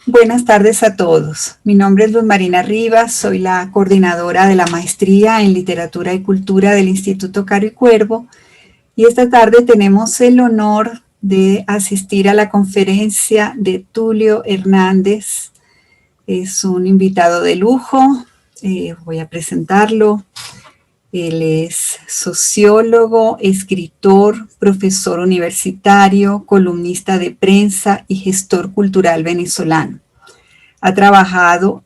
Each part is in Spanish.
Buenas tardes a todos. Mi nombre es Luz Marina Rivas, soy la coordinadora de la maestría en Literatura y Cultura del Instituto Caro y Cuervo y esta tarde tenemos el honor de asistir a la conferencia de Tulio Hernández. Es un invitado de lujo, voy a presentarlo. Él es sociólogo, escritor, profesor universitario, columnista de prensa y gestor cultural venezolano. Ha trabajado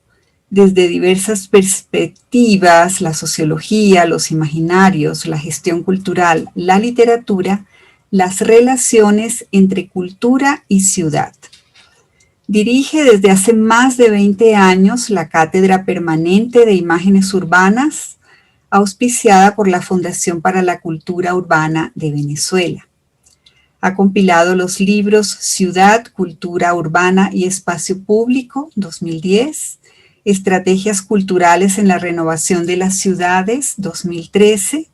desde diversas perspectivas, la sociología, los imaginarios, la gestión cultural, la literatura, las relaciones entre cultura y ciudad. Dirige desde hace más de 20 años la Cátedra Permanente de Imágenes Urbanas, auspiciada por la Fundación para la Cultura Urbana de Venezuela. Ha compilado los libros Ciudad, Cultura Urbana y Espacio Público, 2010, Estrategias Culturales en la Renovación de las Ciudades, 2013,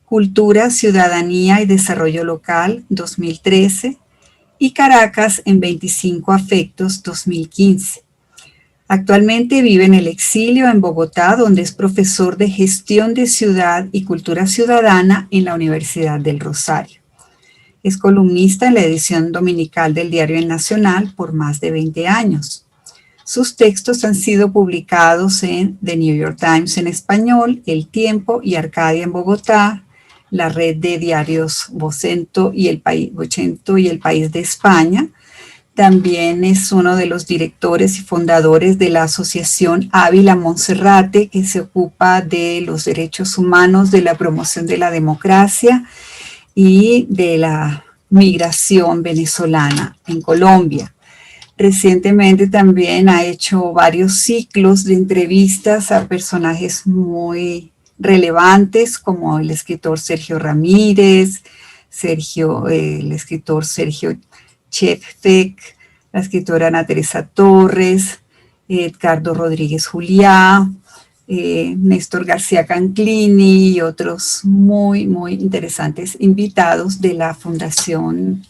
Cultura, Ciudadanía y Desarrollo Local, 2013, y Caracas en 25 Afectos, 2015. Actualmente vive en el exilio en Bogotá, donde es profesor de Gestión de Ciudad y Cultura Ciudadana en la Universidad del Rosario. Es columnista en la edición dominical del diario El Nacional por más de 20 años. Sus textos han sido publicados en The New York Times en español, El Tiempo y Arcadia en Bogotá, la red de diarios Vocento y El País de España. También es uno de los directores y fundadores de la Asociación Ávila Monserrate, que se ocupa de los derechos humanos, de la promoción de la democracia y de la migración venezolana en Colombia. Recientemente también ha hecho varios ciclos de entrevistas a personajes muy relevantes como el escritor Sergio Ramírez, el escritor Sergio Chepfek, la escritora Ana Teresa Torres, Edgardo Rodríguez Juliá, Néstor García Canclini y otros muy interesantes invitados de la Fundación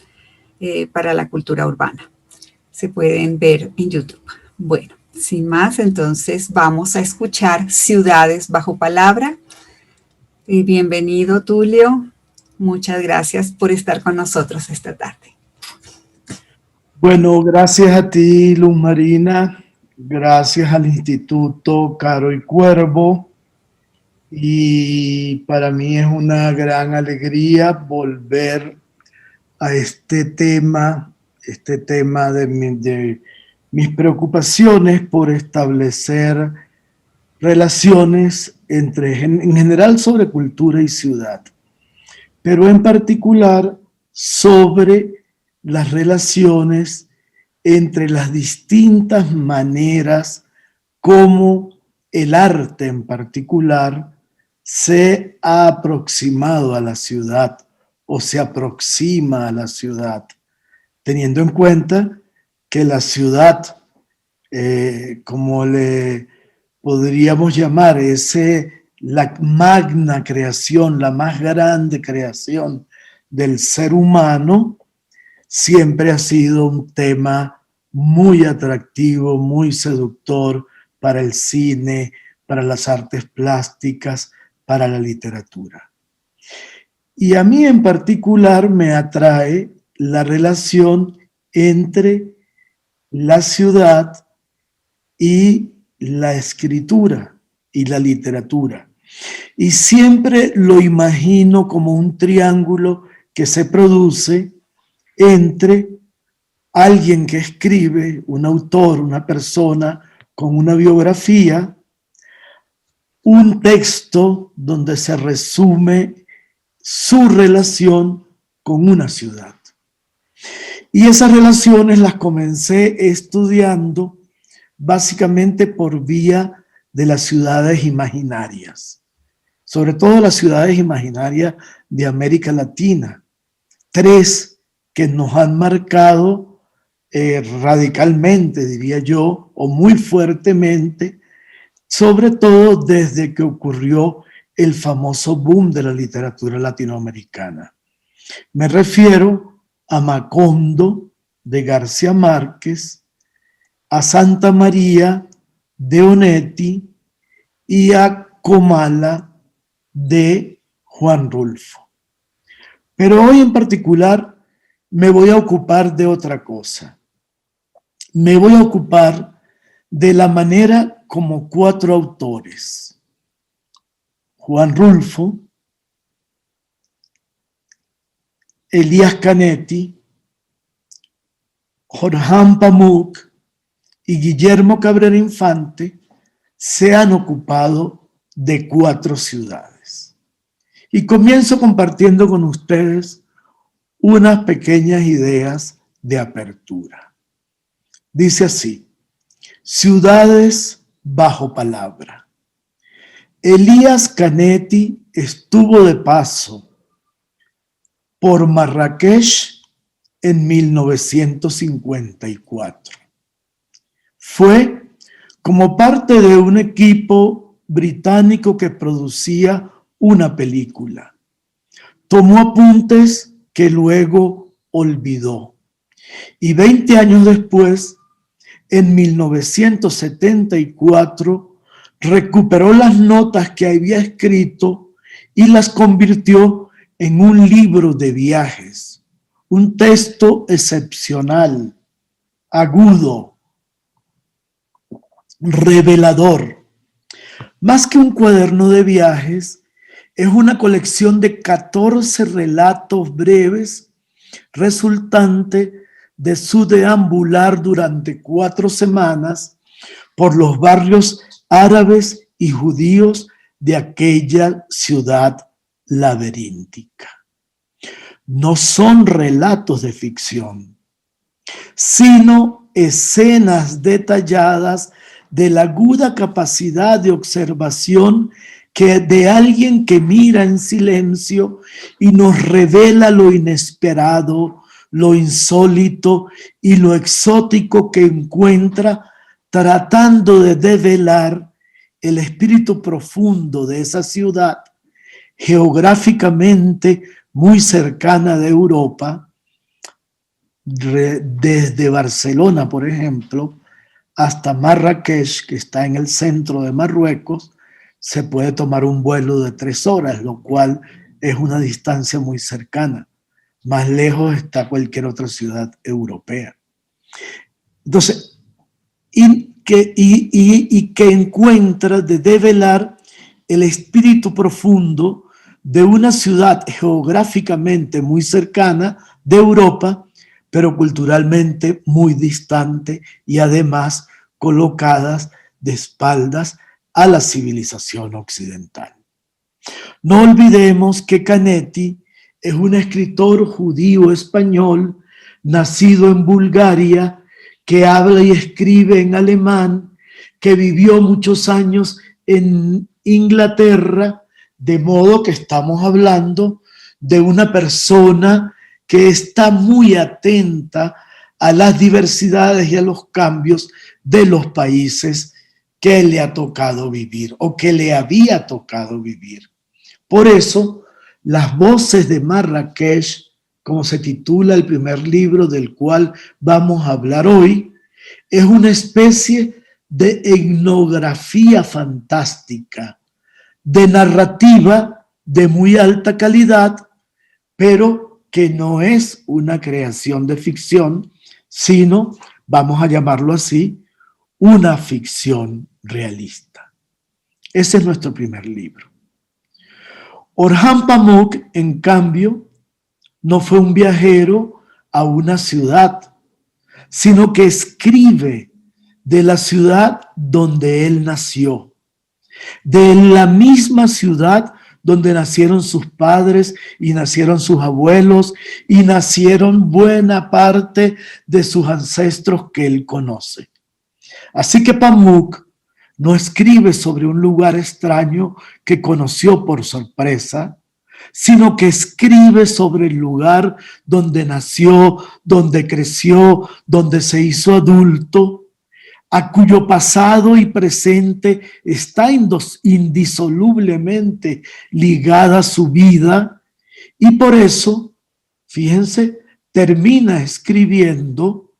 para la Cultura Urbana. Se pueden ver en YouTube. Bueno, sin más, entonces vamos a escuchar Ciudades bajo palabra. Bienvenido, Tulio. Muchas gracias por estar con nosotros esta tarde. Bueno, gracias a ti, Luz Marina, gracias al Instituto Caro y Cuervo, y para mí es una gran alegría volver a este tema de mis preocupaciones por establecer relaciones en general sobre cultura y ciudad, pero en particular sobre las relaciones entre las distintas maneras como el arte en particular se ha aproximado a la ciudad o se aproxima a la ciudad, teniendo en cuenta que la ciudad, como le podríamos llamar, la magna creación, la más grande creación del ser humano, siempre ha sido un tema muy atractivo, muy seductor para el cine, para las artes plásticas, para la literatura. Y a mí en particular me atrae la relación entre la ciudad y la escritura y la literatura. Y siempre lo imagino como un triángulo que se produce entre alguien que escribe, un autor, una persona con una biografía, un texto donde se resume su relación con una ciudad. Y esas relaciones las comencé estudiando básicamente por vía de las ciudades imaginarias, sobre todo las ciudades imaginarias de América Latina. 3 que nos han marcado radicalmente, diría yo, o muy fuertemente, sobre todo desde que ocurrió el famoso boom de la literatura latinoamericana. Me refiero a Macondo de García Márquez a Santa María de Onetti y a Comala de Juan Rulfo. Pero hoy en particular me voy a ocupar de otra cosa. Me voy a ocupar de la manera como 4 autores, Juan Rulfo, Elías Canetti, Orhan Pamuk y Guillermo Cabrera Infante se han ocupado de 4 ciudades. Y comienzo compartiendo con ustedes unas pequeñas ideas de apertura. Dice así: ciudades bajo palabra. Elías Canetti estuvo de paso por Marrakech en 1954. Fue como parte de un equipo británico que producía una película. Tomó apuntes que luego olvidó. Y 20 años después, en 1974, recuperó las notas que había escrito y las convirtió en un libro de viajes, un texto excepcional, agudo, revelador. Más que un cuaderno de viajes, es una colección de 14 relatos breves resultante de su deambular durante 4 semanas por los barrios árabes y judíos de aquella ciudad laberíntica. No son relatos de ficción, sino escenas detalladas de la aguda capacidad de observación de alguien que mira en silencio y nos revela lo inesperado, lo insólito y lo exótico que encuentra, tratando de develar el espíritu profundo de esa ciudad, geográficamente muy cercana de Europa, desde Barcelona, por ejemplo, hasta Marrakech, que está en el centro de Marruecos, se puede tomar un vuelo de 3 horas, lo cual es una distancia muy cercana. Más lejos está cualquier otra ciudad europea. Entonces, y que encuentra de develar el espíritu profundo de una ciudad geográficamente muy cercana de Europa, pero culturalmente muy distante y además colocadas de espaldas a la civilización occidental. No olvidemos que Canetti es un escritor judío español nacido en Bulgaria, que habla y escribe en alemán, que vivió muchos años en Inglaterra, de modo que estamos hablando de una persona que está muy atenta a las diversidades y a los cambios de los países que le ha tocado vivir o que le había tocado vivir. Por eso, Las voces de Marrakech, como se titula el primer libro del cual vamos a hablar hoy, es una especie de etnografía fantástica, de narrativa de muy alta calidad, pero que no es una creación de ficción, sino, vamos a llamarlo así, una ficción realista. Ese es nuestro primer libro. Orhan Pamuk, en cambio, no fue un viajero a una ciudad, sino que escribe de la ciudad donde él nació, de la misma ciudad donde nacieron sus padres y nacieron sus abuelos y nacieron buena parte de sus ancestros que él conoce. Así que Pamuk no escribe sobre un lugar extraño que conoció por sorpresa, sino que escribe sobre el lugar donde nació, donde creció, donde se hizo adulto, a cuyo pasado y presente está indisolublemente ligada su vida, y por eso, fíjense, termina escribiendo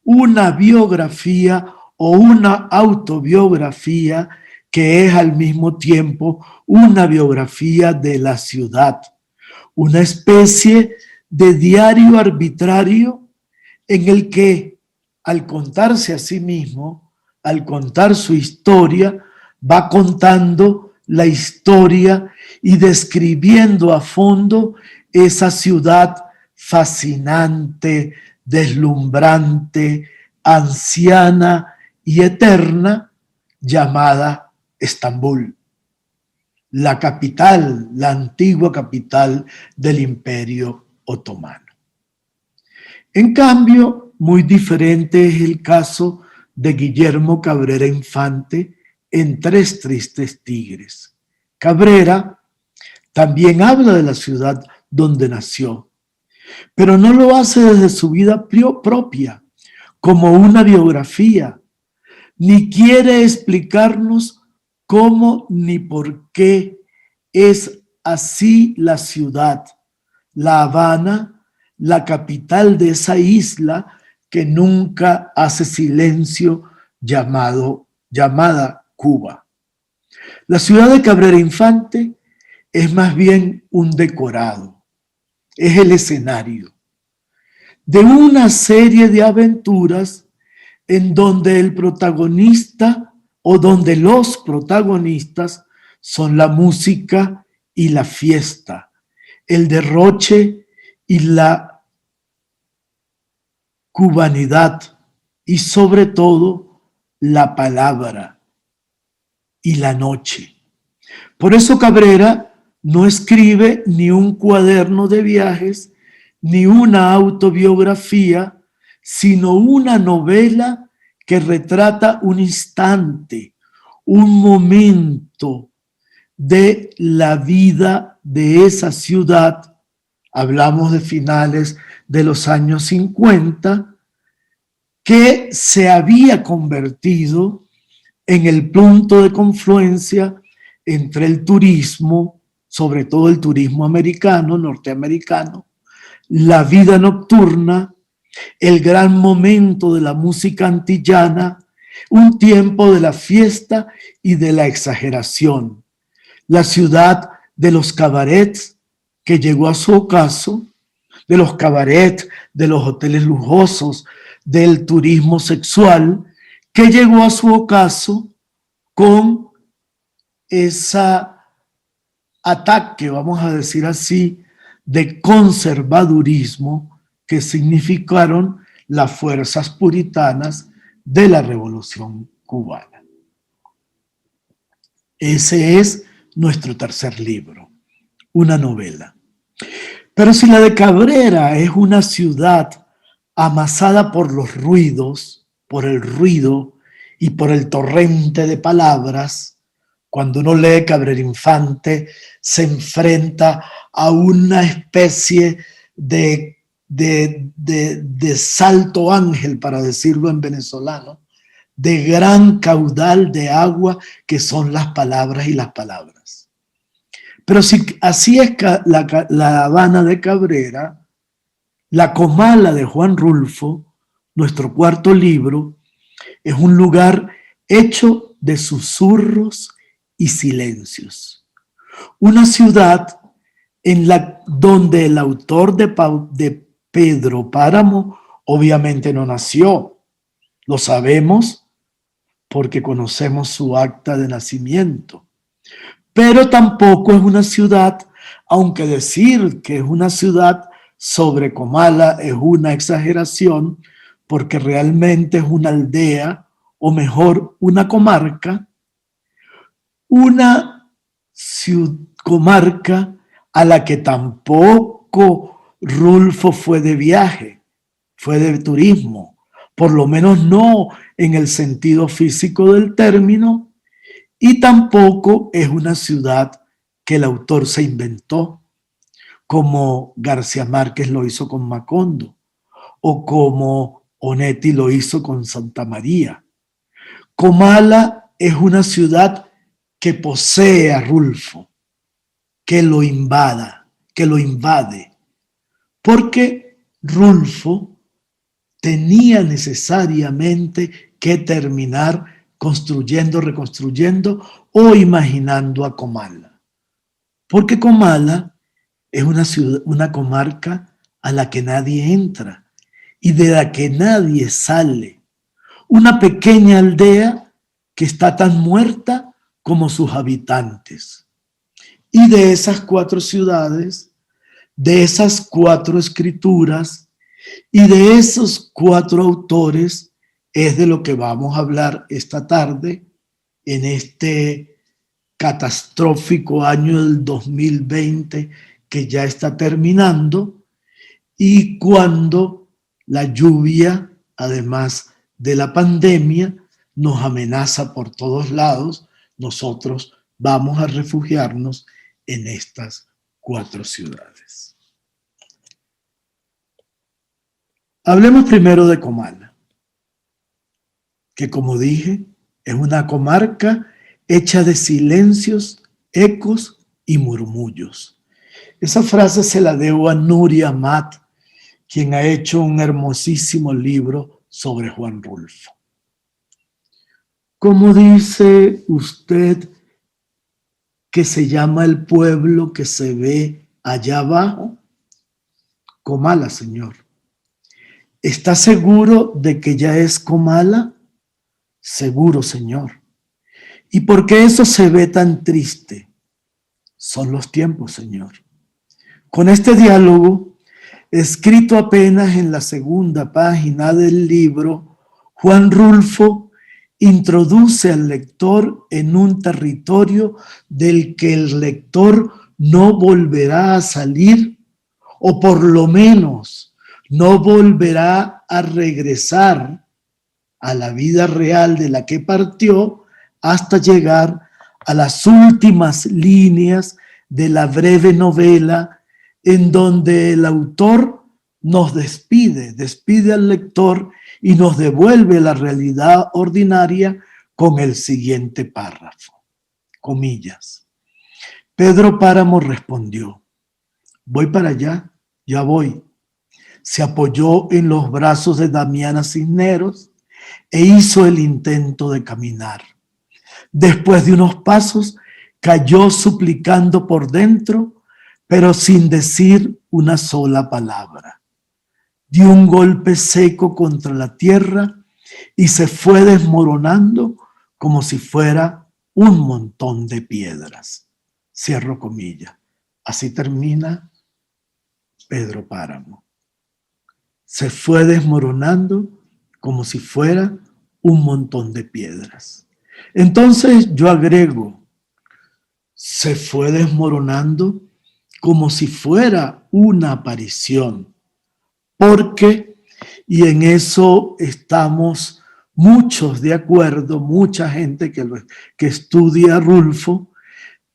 una biografía o una autobiografía que es al mismo tiempo una biografía de la ciudad, una especie de diario arbitrario en el que, al contarse a sí mismo, al contar su historia, va contando la historia y describiendo a fondo esa ciudad fascinante, deslumbrante, anciana y eterna llamada Estambul, la capital, la antigua capital del Imperio Otomano. En cambio, muy diferente es el caso de Guillermo Cabrera Infante en Tres Tristes Tigres. Cabrera también habla de la ciudad donde nació, pero no lo hace desde su vida propia, como una biografía, ni quiere explicarnos cómo ni por qué es así la ciudad, La Habana, la capital de esa isla que nunca hace silencio, llamada Cuba. La ciudad de Cabrera Infante es más bien un decorado, es el escenario de una serie de aventuras en donde el protagonista o donde los protagonistas son la música y la fiesta, el derroche y la cubanidad y sobre todo la palabra y la noche. Por eso Cabrera no escribe ni un cuaderno de viajes ni una autobiografía, sino una novela que retrata un instante, un momento de la vida de esa ciudad. Hablamos de finales de los años 50, que se había convertido en el punto de confluencia entre el turismo, sobre todo el turismo americano, norteamericano, la vida nocturna, el gran momento de la música antillana, un tiempo de la fiesta y de la exageración. La ciudad de los cabarets que llegó a su ocaso, de los cabarets, de los hoteles lujosos, del turismo sexual, que llegó a su ocaso con esa ataque, vamos a decir así, de conservadurismo que significaron las fuerzas puritanas de la Revolución Cubana. Ese es nuestro tercer libro, una novela. Pero si la de Cabrera es una ciudad amasada por los ruidos, por el ruido y por el torrente de palabras, cuando uno lee Cabrera Infante se enfrenta a una especie de salto ángel, para decirlo en venezolano, de gran caudal de agua que son las palabras y las palabras. Pero si así es la Habana de Cabrera, la Comala de Juan Rulfo, nuestro cuarto libro, es un lugar hecho de susurros y silencios. Una ciudad donde el autor de Pedro Páramo obviamente no nació. Lo sabemos porque conocemos su acta de nacimiento. Pero tampoco es una ciudad, aunque decir que es una ciudad sobre Comala es una exageración, porque realmente es una aldea, o mejor, una comarca, una comarca a la que tampoco Rulfo fue de viaje, fue de turismo, por lo menos no en el sentido físico del término, y tampoco es una ciudad que el autor se inventó, como García Márquez lo hizo con Macondo, o como Onetti lo hizo con Santa María. Comala es una ciudad que posee a Rulfo, que lo invade, porque Rulfo tenía necesariamente que terminar construyendo, reconstruyendo o imaginando a Comala. Porque Comala es una ciudad, una comarca a la que nadie entra y de la que nadie sale. Una pequeña aldea que está tan muerta como sus habitantes. Y de esas 4 ciudades, de esas 4 escrituras y de esos 4 autores es de lo que vamos a hablar esta tarde en este catastrófico año del 2020 que ya está terminando y cuando la lluvia, además de la pandemia, nos amenaza por todos lados, nosotros vamos a refugiarnos en estas 4 ciudades. Hablemos primero de Comala, que como dije, es una comarca hecha de silencios, ecos y murmullos. Esa frase se la debo a Nuria Amat, quien ha hecho un hermosísimo libro sobre Juan Rulfo. ¿Cómo dice usted que se llama el pueblo que se ve allá abajo? Comala, señor. ¿Está seguro de que ya es Comala? Seguro, señor. ¿Y por qué eso se ve tan triste? Son los tiempos, señor. Con este diálogo, escrito apenas en la 2ª página del libro, Juan Rulfo introduce al lector en un territorio del que el lector no volverá a salir, o por lo menos no volverá a regresar a la vida real de la que partió hasta llegar a las últimas líneas de la breve novela en donde el autor nos despide al lector y nos devuelve la realidad ordinaria con el siguiente párrafo. Comillas. Pedro Páramo respondió: voy para allá, ya voy. Se apoyó en los brazos de Damiana Cisneros e hizo el intento de caminar. Después de unos pasos, cayó suplicando por dentro, pero sin decir una sola palabra. Dio un golpe seco contra la tierra y se fue desmoronando como si fuera un montón de piedras. Cierro comillas. Así termina Pedro Páramo. Se fue desmoronando como si fuera un montón de piedras. Entonces yo agrego, se fue desmoronando como si fuera una aparición, porque, y en eso estamos muchos de acuerdo, mucha gente que estudia a Rulfo,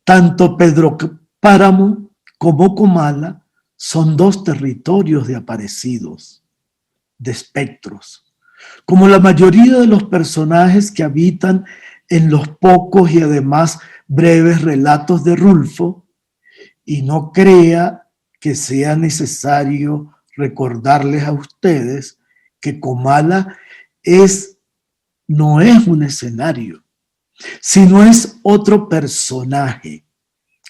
tanto Pedro Páramo como Comala son 2 territorios de aparecidos, de espectros. Como la mayoría de los personajes que habitan en los pocos y además breves relatos de Rulfo, y no crea que sea necesario recordarles a ustedes que Comala no es un escenario, sino es otro personaje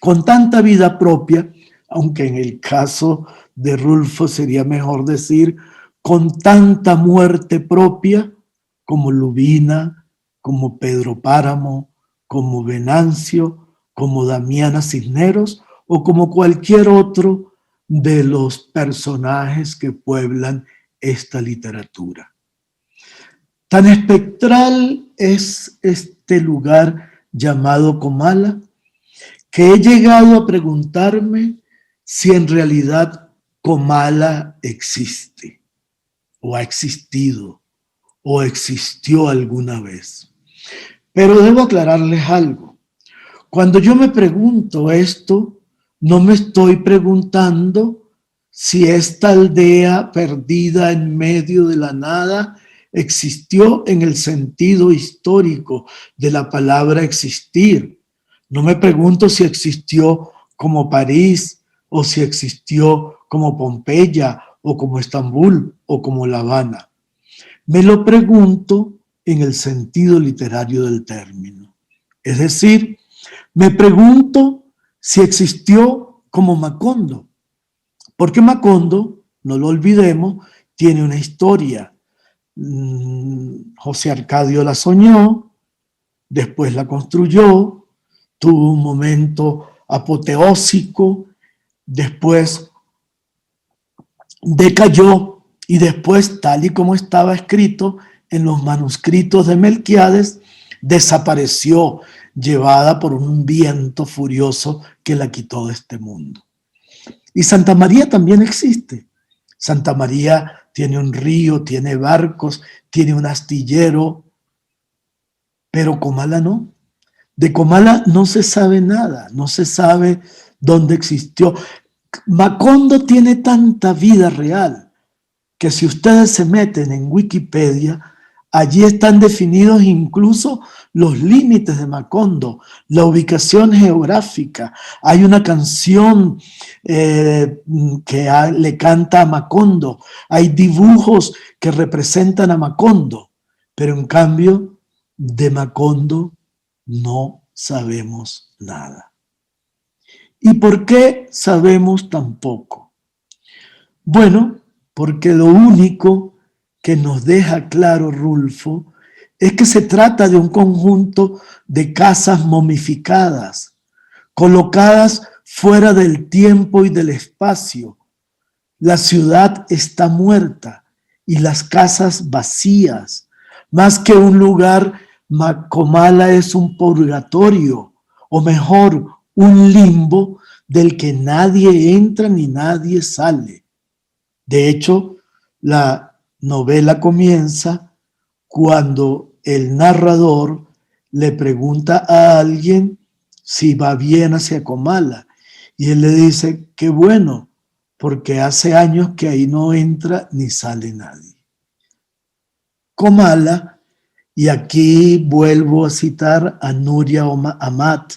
con tanta vida propia, aunque en el caso de Rulfo sería mejor decir con tanta muerte propia como Lubina, como Pedro Páramo, como Venancio, como Damiana Cisneros o como cualquier otro de los personajes que pueblan esta literatura. Tan espectral es este lugar llamado Comala que he llegado a preguntarme si en realidad Comala existe, o ha existido, o existió alguna vez. Pero debo aclararles algo. Cuando yo me pregunto esto, no me estoy preguntando si esta aldea perdida en medio de la nada existió en el sentido histórico de la palabra existir. No me pregunto si existió como París, o si existió como Pompeya, o como Estambul, o como La Habana. Me lo pregunto en el sentido literario del término. Es decir, me pregunto si existió como Macondo, porque Macondo, no lo olvidemos, tiene una historia. José Arcadio la soñó, después la construyó, tuvo un momento apoteósico, después decayó y después, tal y como estaba escrito en los manuscritos de Melquíades, desapareció, llevada por un viento furioso que la quitó de este mundo. Y Santa María también existe. Santa María tiene un río, tiene barcos, tiene un astillero, pero Comala no. De Comala no se sabe nada, no se sabe dónde existió. Macondo tiene tanta vida real que si ustedes se meten en Wikipedia, allí están definidos incluso los límites de Macondo, la ubicación geográfica. Hay una canción que le canta a Macondo, hay dibujos que representan a Macondo, pero en cambio de Macondo no sabemos nada. ¿Y por qué sabemos tan poco? Bueno, porque lo único que nos deja claro Rulfo es que se trata de un conjunto de casas momificadas, colocadas fuera del tiempo y del espacio. La ciudad está muerta y las casas vacías. Más que un lugar, Comala es un purgatorio, o mejor, un limbo del que nadie entra ni nadie sale. De hecho, la novela comienza cuando el narrador le pregunta a alguien si va bien hacia Comala. Y él le dice, qué bueno, porque hace años que ahí no entra ni sale nadie. Comala, y aquí vuelvo a citar a Nuria Amat,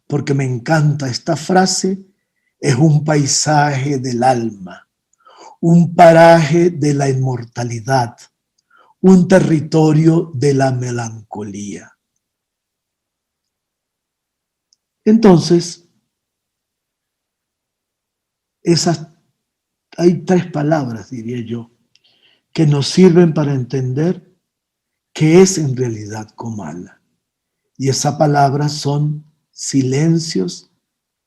porque me encanta esta frase, es un paisaje del alma, un paraje de la inmortalidad, un territorio de la melancolía. Entonces, hay tres palabras, diría yo, que nos sirven para entender qué es en realidad Comala. Y esas palabras son silencios,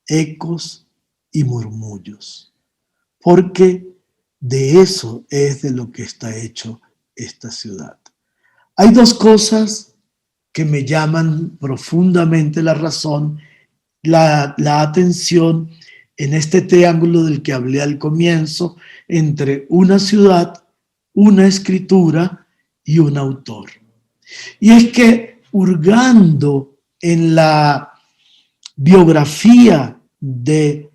ecos y murmullos. Porque de eso es de lo que está hecho esta ciudad. Hay dos cosas que me llaman profundamente la razón, la atención en este triángulo del que hablé al comienzo, entre una ciudad, una escritura y un autor. Y es que hurgando en la biografía de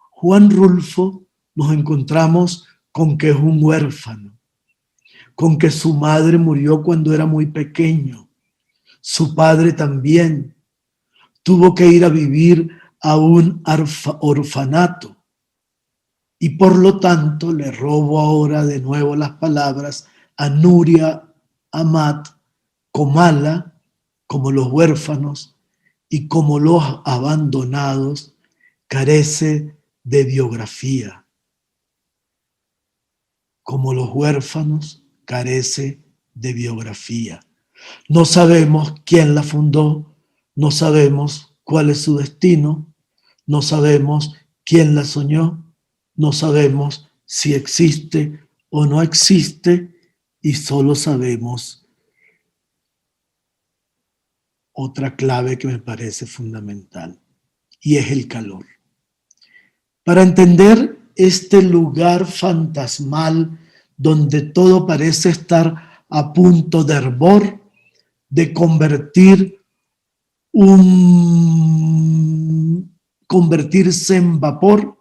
Juan Rulfo, nos encontramos con que es un huérfano, con que su madre murió cuando era muy pequeño, su padre también, tuvo que ir a vivir a un orfanato. Y por lo tanto le robo ahora de nuevo las palabras a Nuria Amat. Comala, como los huérfanos y como los abandonados, carece de biografía. Como los huérfanos, carece de biografía. No sabemos quién la fundó, no sabemos cuál es su destino, no sabemos quién la soñó, no sabemos si existe o no existe y solo sabemos otra clave que me parece fundamental y es el calor. Para entender este lugar fantasmal donde todo parece estar a punto de hervor, de convertirse en vapor,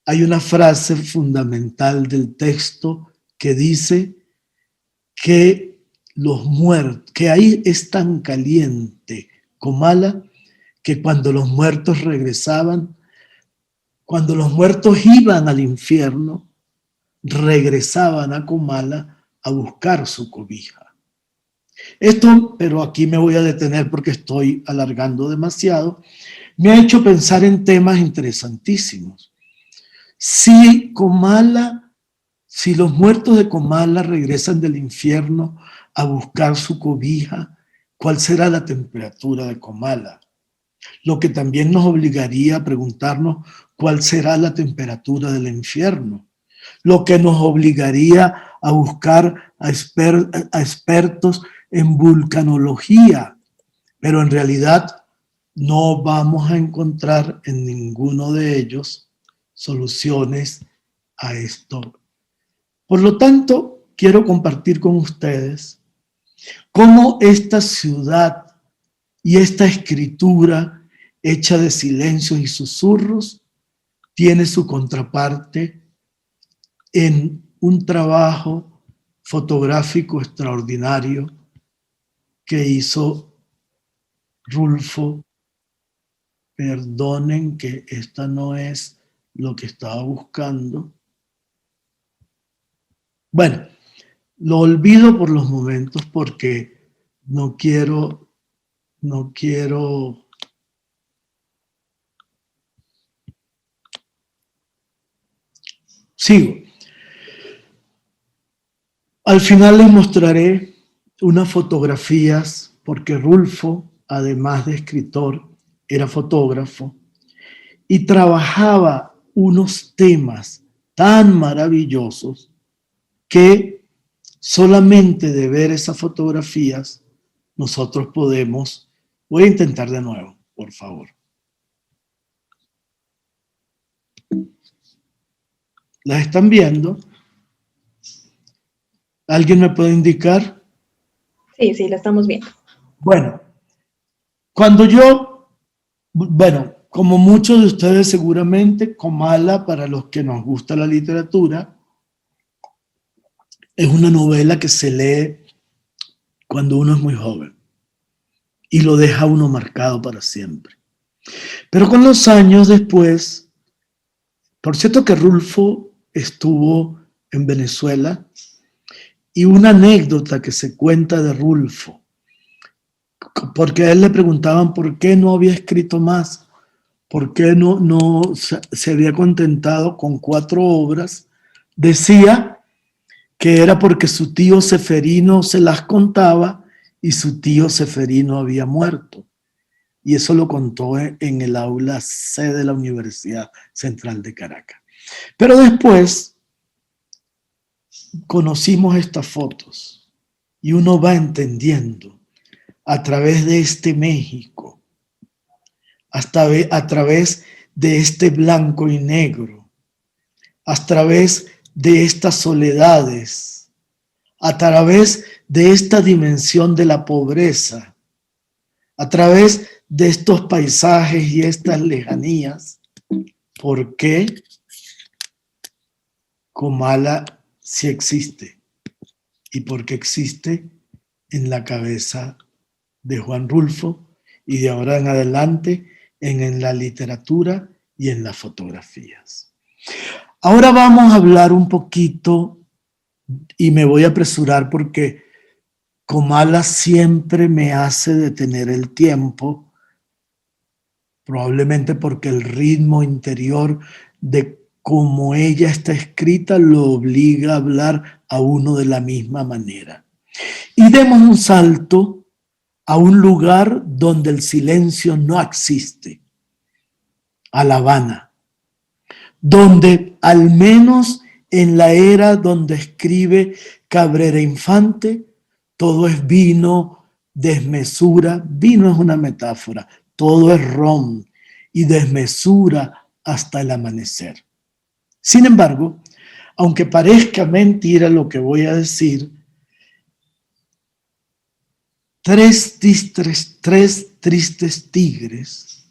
hay una frase fundamental del texto que dice que los muertos, que ahí es tan caliente Comala, que cuando los muertos regresaban, cuando los muertos iban al infierno, regresaban a Comala a buscar su cobija. Esto, pero aquí me voy a detener porque estoy alargando demasiado, me ha hecho pensar en temas interesantísimos. Si los muertos de Comala regresan del infierno a buscar su cobija, ¿cuál será la temperatura de Comala? Lo que también nos obligaría a preguntarnos cuál será la temperatura del infierno. Lo que nos obligaría a buscar a expertos en vulcanología, pero en realidad no vamos a encontrar en ninguno de ellos soluciones a esto. Por lo tanto, quiero compartir con ustedes cómo esta ciudad y esta escritura hecha de silencios y susurros tiene su contraparte en un trabajo fotográfico extraordinario que hizo Rulfo. Perdonen que esta no es lo que estaba buscando. Bueno, lo olvido por los momentos porque no quiero. Sigo. Al final les mostraré unas fotografías porque Rulfo, además de escritor, era fotógrafo y trabajaba unos temas tan maravillosos que solamente de ver esas fotografías nosotros podemos. Voy a intentar de nuevo, por favor. ¿Las están viendo? ¿Alguien me puede indicar? Sí, la estamos viendo. Bueno, como muchos de ustedes seguramente, Comala, para los que nos gusta la literatura, es una novela que se lee cuando uno es muy joven y lo deja uno marcado para siempre. Pero con los años después, por cierto que Rulfo estuvo en Venezuela, y una anécdota que se cuenta de Rulfo, porque a él le preguntaban por qué no había escrito más, por qué no se había contentado con 4 obras, decía que era porque su tío Seferino se las contaba y su tío Seferino había muerto. Y eso lo contó en el aula C de la Universidad Central de Caracas. Pero después conocimos estas fotos y uno va entendiendo a través de este México, a través de este blanco y negro, a través de estas soledades, a través de esta dimensión de la pobreza, a través de estos paisajes y estas lejanías, ¿por qué Comala sí existe? Y porque existe en la cabeza de Juan Rulfo y de ahora en adelante en la literatura y en las fotografías. Ahora vamos a hablar un poquito, y me voy a apresurar porque Comala siempre me hace detener el tiempo, probablemente porque el ritmo interior de cómo ella está escrita lo obliga a hablar a uno de la misma manera. Y demos un salto a un lugar donde el silencio no existe, a La Habana, donde al menos en la era donde escribe Cabrera Infante, todo es vino, desmesura, vino es una metáfora, todo es ron y desmesura hasta el amanecer. Sin embargo, aunque parezca mentira lo que voy a decir, Tres tristes tigres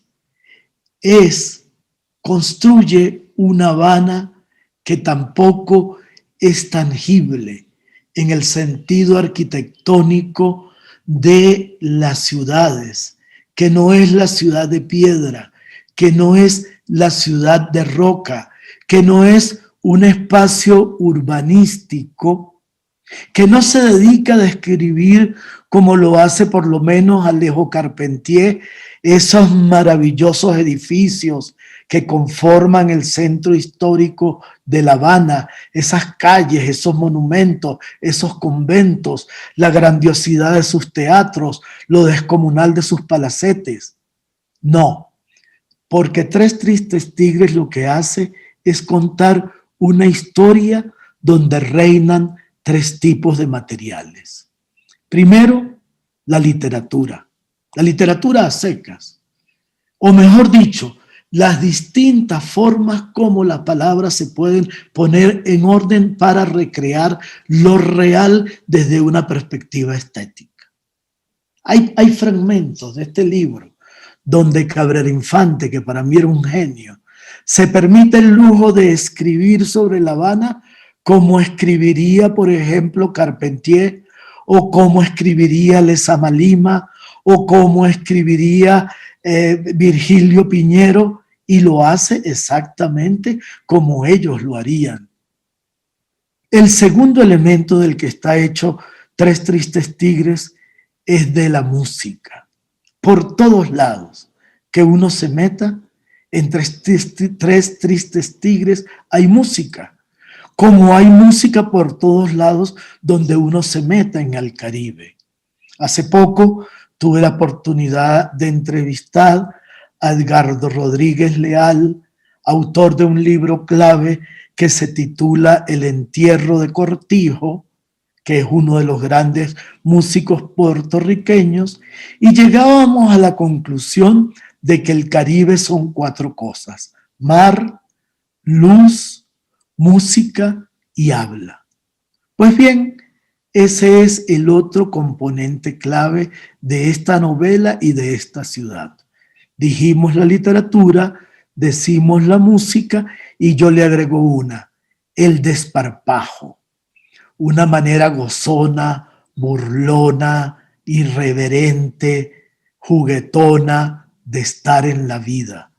construye una Habana que tampoco es tangible en el sentido arquitectónico de las ciudades, que no es la ciudad de piedra, que no es la ciudad de roca, que no es un espacio urbanístico que no se dedica a describir, como lo hace por lo menos Alejo Carpentier, esos maravillosos edificios que conforman el centro histórico de La Habana, esas calles, esos monumentos, esos conventos, la grandiosidad de sus teatros, lo descomunal de sus palacetes. No, porque Tres Tristes Tigres lo que hace es contar una historia donde reinan tres tipos de materiales. Primero, la literatura a secas, o mejor dicho, las distintas formas como las palabras se pueden poner en orden para recrear lo real desde una perspectiva estética. Hay fragmentos de este libro donde Cabrera Infante, que para mí era un genio, se permite el lujo de escribir sobre La Habana como escribiría, por ejemplo, Carpentier, o como escribiría Lezama Lima, o como escribiría Virgilio Piñero, y lo hace exactamente como ellos lo harían. El segundo elemento del que está hecho Tres Tristes Tigres es de la música. Por todos lados que uno se meta, en Tres Tristes Tigres hay música, como hay música por todos lados donde uno se meta en el Caribe. Hace poco tuve la oportunidad de entrevistar a Edgardo Rodríguez Leal, autor de un libro clave que se titula El entierro de Cortijo, que es uno de los grandes músicos puertorriqueños, y llegábamos a la conclusión de que el Caribe son cuatro cosas: mar, luz, música y habla. Pues bien, ese es el otro componente clave de esta novela y de esta ciudad. Dijimos la literatura, decimos la música, y yo le agrego una: el desparpajo. Una manera gozona, burlona, irreverente, juguetona de estar en la vida.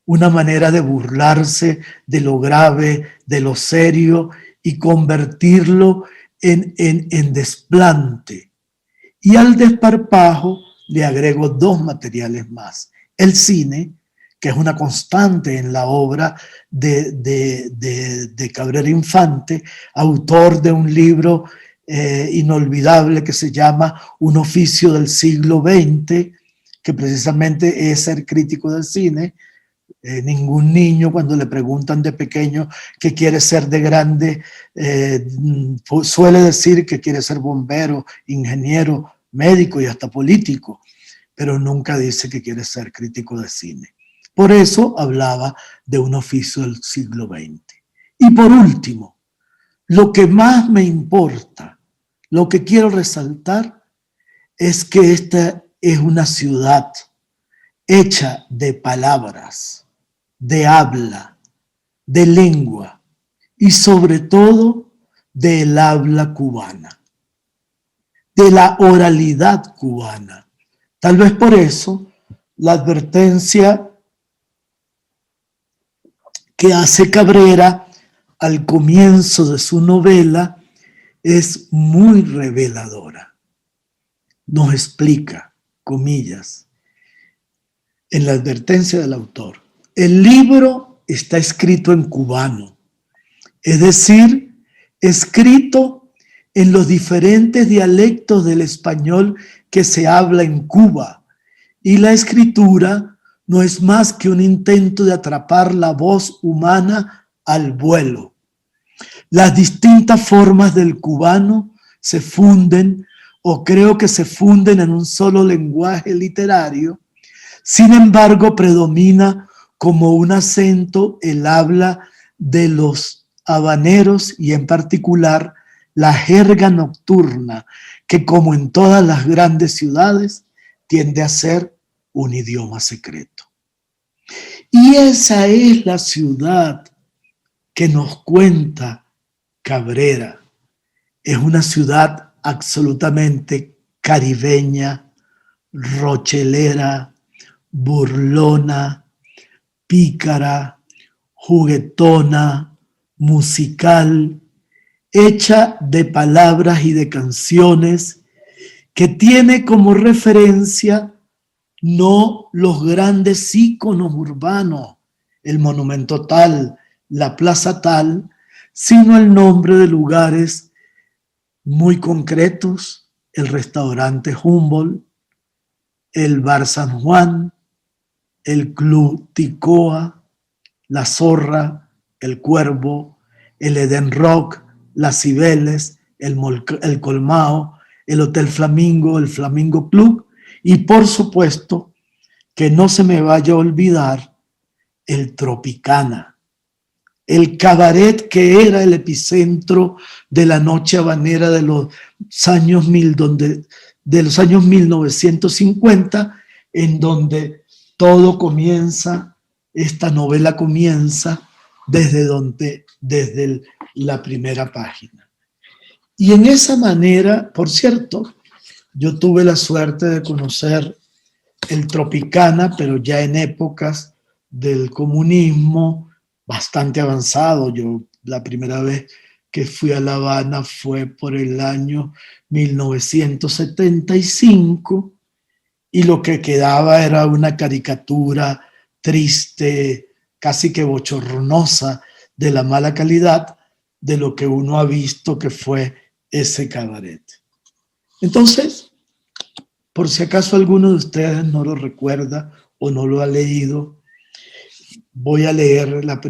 Una manera de burlarse de lo grave, de lo serio, y convertirlo en desplante. Y al desparpajo le agrego dos materiales más: el cine, que es una constante en la obra de Cabrera Infante, autor de un libro inolvidable que se llama Un oficio del siglo XX, que precisamente es ser crítico del cine. Ningún niño, cuando le preguntan de pequeño qué quiere ser de grande, suele decir que quiere ser bombero, ingeniero, médico y hasta político, pero nunca dice que quiere ser crítico de cine. Por eso hablaba de un oficio del siglo XX. Y por último, lo que más me importa, lo que quiero resaltar, es que esta es una ciudad hecha de palabras, de habla, de lengua y sobre todo del habla cubana, de la oralidad cubana. Tal vez por eso la advertencia que hace Cabrera al comienzo de su novela es muy reveladora. Nos explica, comillas, en la advertencia del autor: el libro está escrito en cubano, es decir, escrito en los diferentes dialectos del español que se habla en Cuba, y la escritura no es más que un intento de atrapar la voz humana al vuelo. Las distintas formas del cubano se funden, o creo que se funden, en un solo lenguaje literario. Sin embargo, predomina como un acento el habla de los habaneros y en particular la jerga nocturna, que como en todas las grandes ciudades tiende a ser un idioma secreto. Y esa es la ciudad que nos cuenta Cabrera. Es una ciudad absolutamente caribeña, rochelera, burlona, pícara, juguetona, musical, hecha de palabras y de canciones, que tiene como referencia no los grandes íconos urbanos, el monumento tal, la plaza tal, sino el nombre de lugares muy concretos, el restaurante Humboldt, el Bar San Juan, el Club Ticoa, la Zorra, el Cuervo, el Eden Rock, las Cibeles, el Colmao, el Hotel Flamingo, el Flamingo Club y por supuesto que no se me vaya a olvidar el Tropicana, el cabaret que era el epicentro de la noche habanera de los años 1950, en donde todo comienza, esta novela comienza desde la primera página. Y en esa manera, por cierto, yo tuve la suerte de conocer el Tropicana, pero ya en épocas del comunismo bastante avanzado. Yo la primera vez que fui a La Habana fue por el año 1975 y lo que quedaba era una caricatura triste, casi que bochornosa de la mala calidad de lo que uno ha visto que fue ese cabaret. Entonces, por si acaso alguno de ustedes no lo recuerda o no lo ha leído, voy a leer la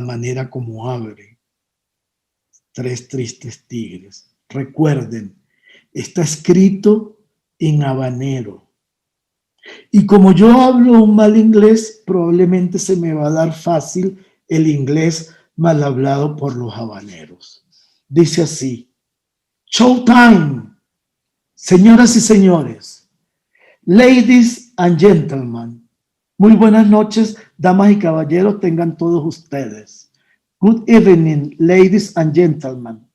manera como abre Tres Tristes Tigres. Recuerden, está escrito en habanero. Y como yo hablo un mal inglés, probablemente se me va a dar fácil el inglés mal hablado por los habaneros. Dice así: Showtime, señoras y señores, ladies and gentlemen, muy buenas noches, damas y caballeros, tengan todos ustedes. Good evening, ladies and gentlemen.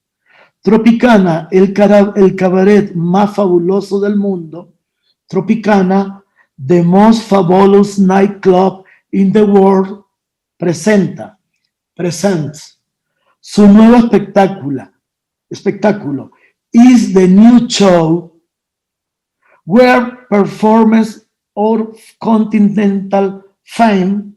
Tropicana, el cabaret más fabuloso del mundo. Tropicana, the most fabulous nightclub in the world, presents su nuevo espectáculo is the new show where performers of continental fame,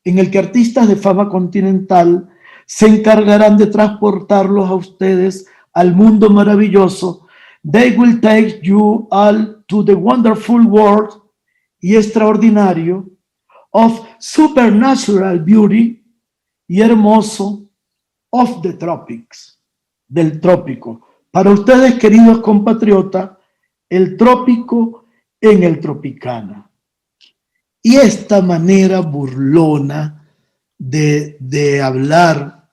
en el que artistas de fama continental se encargarán de transportarlos a ustedes al mundo maravilloso. They will take you all to the wonderful world y extraordinario of supernatural beauty y hermoso of the tropics, del trópico. Para ustedes, queridos compatriotas, el trópico en el Tropicana. Y esta manera burlona de hablar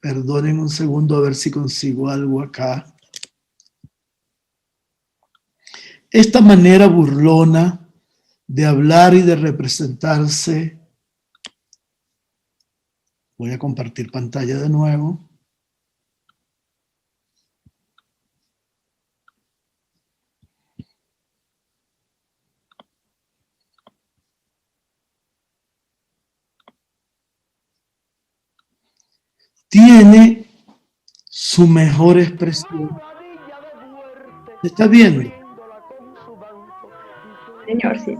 perdonen un segundo a ver si consigo algo acá. Esta manera burlona de hablar y de representarse. Voy a compartir pantalla de nuevo. Tiene su mejor expresión. ¿Se está viendo? Señor, sí.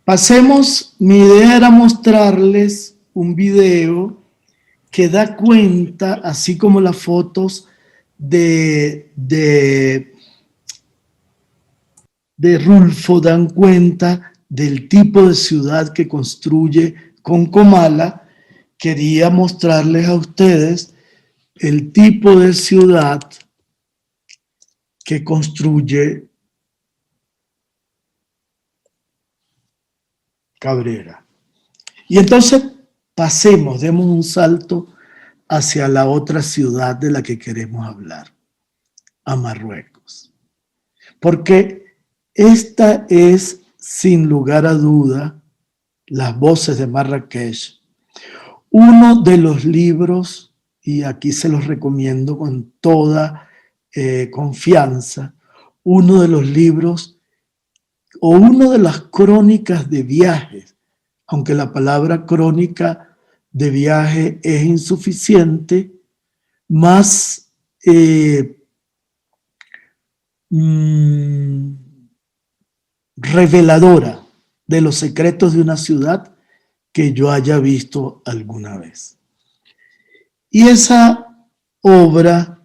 Pasemos, mi idea era mostrarles un video que da cuenta, así como las fotos de Rulfo dan cuenta del tipo de ciudad que construye con Comala. Quería mostrarles a ustedes el tipo de ciudad que construye Cabrera. Y entonces demos un salto hacia la otra ciudad de la que queremos hablar, a Marruecos. Porque esta es, sin lugar a duda, Las Voces de Marrakech, uno de los libros, y aquí se los recomiendo con toda confianza, uno de los libros o una de las crónicas de viajes, aunque la palabra crónica de viaje es insuficiente, más reveladora de los secretos de una ciudad que yo haya visto alguna vez. Y esa obra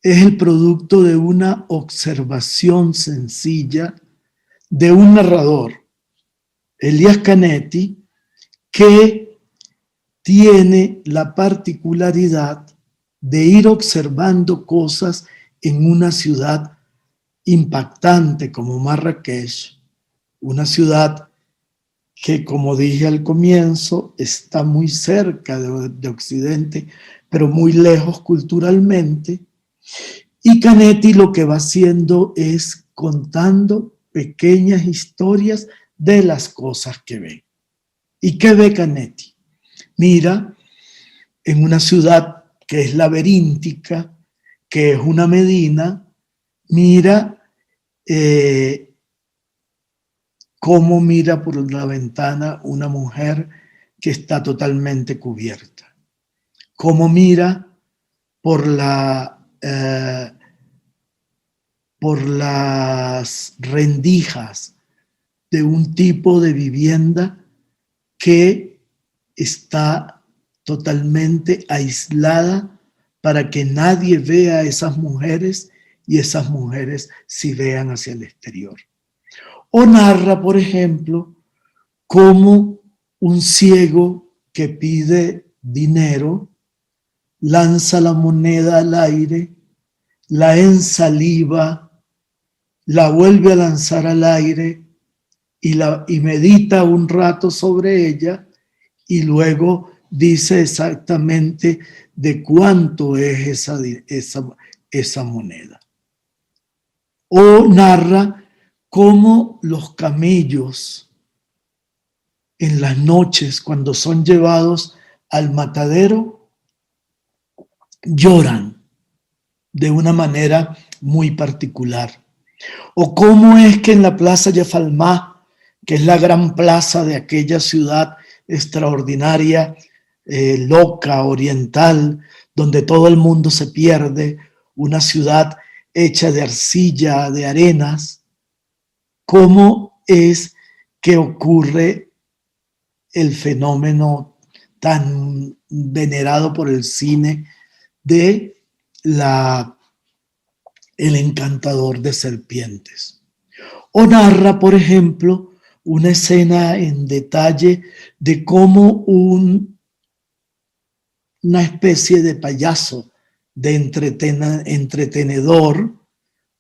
es el producto de una observación sencilla de un narrador, Elias Canetti, que tiene la particularidad de ir observando cosas en una ciudad impactante como Marrakech, una ciudad que, como dije al comienzo, está muy cerca de Occidente, pero muy lejos culturalmente. Y Canetti lo que va haciendo es contando pequeñas historias de las cosas que ve. ¿Y qué ve Canetti? Mira, en una ciudad que es laberíntica, que es una medina, mira cómo mira por la ventana una mujer que está totalmente cubierta. Cómo mira por las rendijas de un tipo de vivienda que está totalmente aislada para que nadie vea a esas mujeres y esas mujeres sí vean hacia el exterior. O narra, por ejemplo, cómo un ciego que pide dinero lanza la moneda al aire, la ensaliva, la vuelve a lanzar al aire y medita un rato sobre ella y luego dice exactamente de cuánto es esa moneda. O narra cómo los camellos en las noches, cuando son llevados al matadero, lloran de una manera muy particular. O cómo es que en la Plaza Jafalmá, que es la gran plaza de aquella ciudad extraordinaria, loca, oriental, donde todo el mundo se pierde, una ciudad hecha de arcilla, de arenas, cómo es que ocurre el fenómeno tan venerado por el cine de el encantador de serpientes. O narra, por ejemplo, una escena en detalle de cómo una especie de payaso, de entretenedor,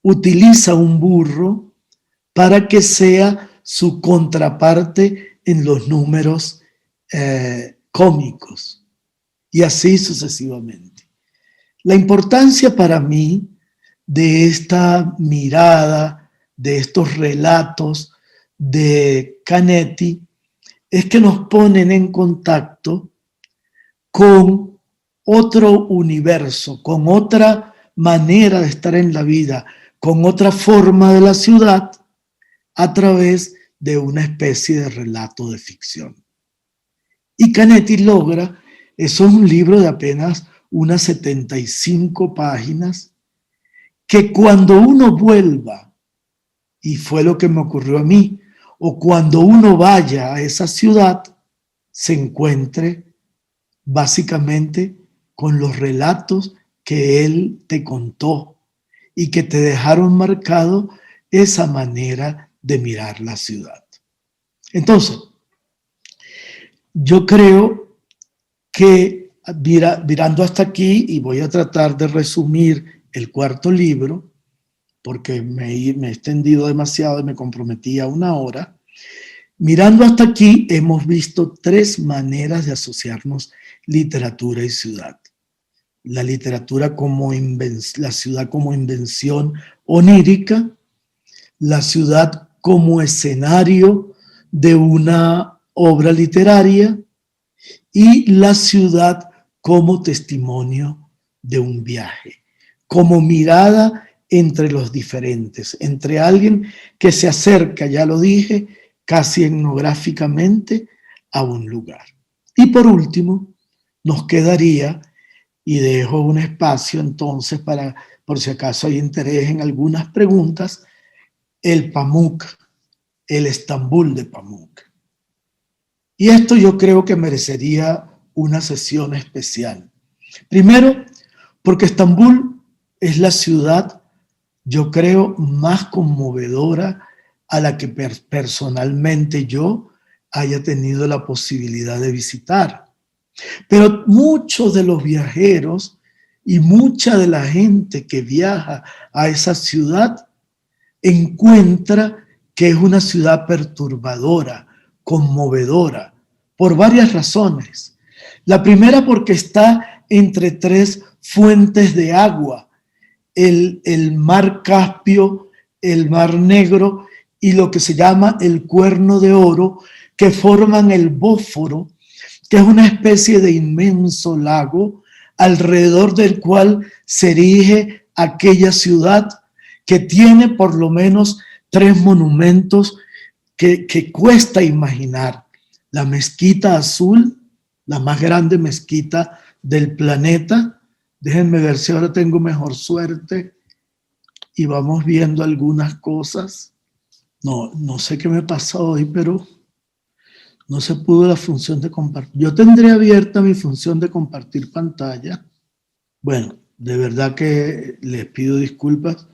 utiliza un burro para que sea su contraparte en los números cómicos, y así sucesivamente. La importancia para mí de esta mirada, de estos relatos de Canetti, es que nos ponen en contacto con otro universo, con otra manera de estar en la vida, con otra forma de la ciudad, a través de una especie de relato de ficción. Y Canetti logra, eso es un libro de apenas unas 75 páginas, que cuando uno vuelva, y fue lo que me ocurrió a mí, o cuando uno vaya a esa ciudad, se encuentre básicamente con los relatos que él te contó y que te dejaron marcado esa manera de mirar la ciudad. Entonces, yo creo que mirando hasta aquí, y voy a tratar de resumir el cuarto libro, porque me he extendido demasiado y me comprometí a 1 hora. Mirando hasta aquí, hemos visto 3 maneras de asociarnos literatura y ciudad. La literatura como la ciudad como invención onírica, la ciudad como escenario de una obra literaria y la ciudad como testimonio de un viaje, como mirada entre los diferentes, entre alguien que se acerca, ya lo dije, casi etnográficamente a un lugar. Y por último, nos quedaría, y dejo un espacio entonces para, por si acaso hay interés en algunas preguntas, el Pamuk, el Estambul de Pamuk. Y esto yo creo que merecería una sesión especial. Primero, porque Estambul es la ciudad, yo creo, más conmovedora a la que personalmente yo haya tenido la posibilidad de visitar. Pero muchos de los viajeros y mucha de la gente que viaja a esa ciudad encuentra que es una ciudad perturbadora, conmovedora, por varias razones. La primera porque está entre tres fuentes de agua, el mar Caspio, el mar Negro y lo que se llama el Cuerno de Oro, que forman el Bósforo, que es una especie de inmenso lago alrededor del cual se erige aquella ciudad que tiene por lo menos tres monumentos que cuesta imaginar. La Mezquita Azul, la más grande mezquita del planeta. Déjenme ver si ahora tengo mejor suerte y vamos viendo algunas cosas. No sé qué me pasa hoy, pero no se pudo la función de compartir. Yo tendré abierta mi función de compartir pantalla. Bueno, de verdad que les pido disculpas.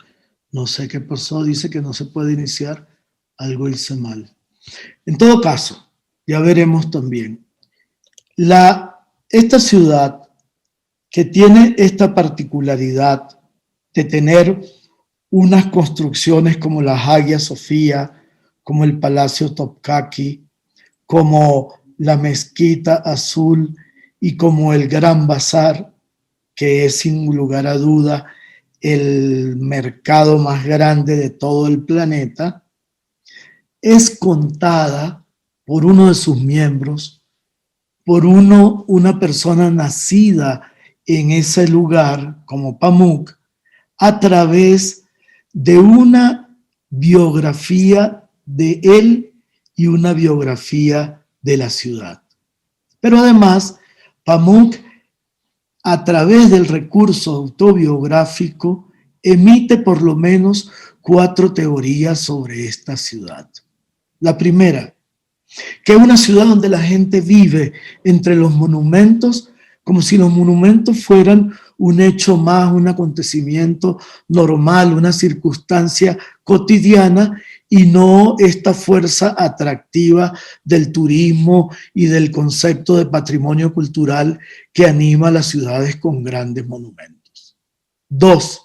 No sé qué pasó, dice que no se puede iniciar. Algo hice mal. En todo caso, ya veremos también. Esta ciudad que tiene esta particularidad de tener unas construcciones como la Hagia Sofía, como el Palacio Topkapi, como la Mezquita Azul y como el Gran Bazar, que es sin lugar a duda el mercado más grande de todo el planeta, es contada por uno de sus miembros, por una persona nacida en ese lugar como Pamuk, a través de una biografía de él y una biografía de la ciudad. Pero además, Pamuk, a través del recurso autobiográfico, emite por lo menos 4 teorías sobre esta ciudad. La primera, que es una ciudad donde la gente vive entre los monumentos como si los monumentos fueran un hecho más, un acontecimiento normal, una circunstancia cotidiana y no esta fuerza atractiva del turismo y del concepto de patrimonio cultural que anima a las ciudades con grandes monumentos. 2,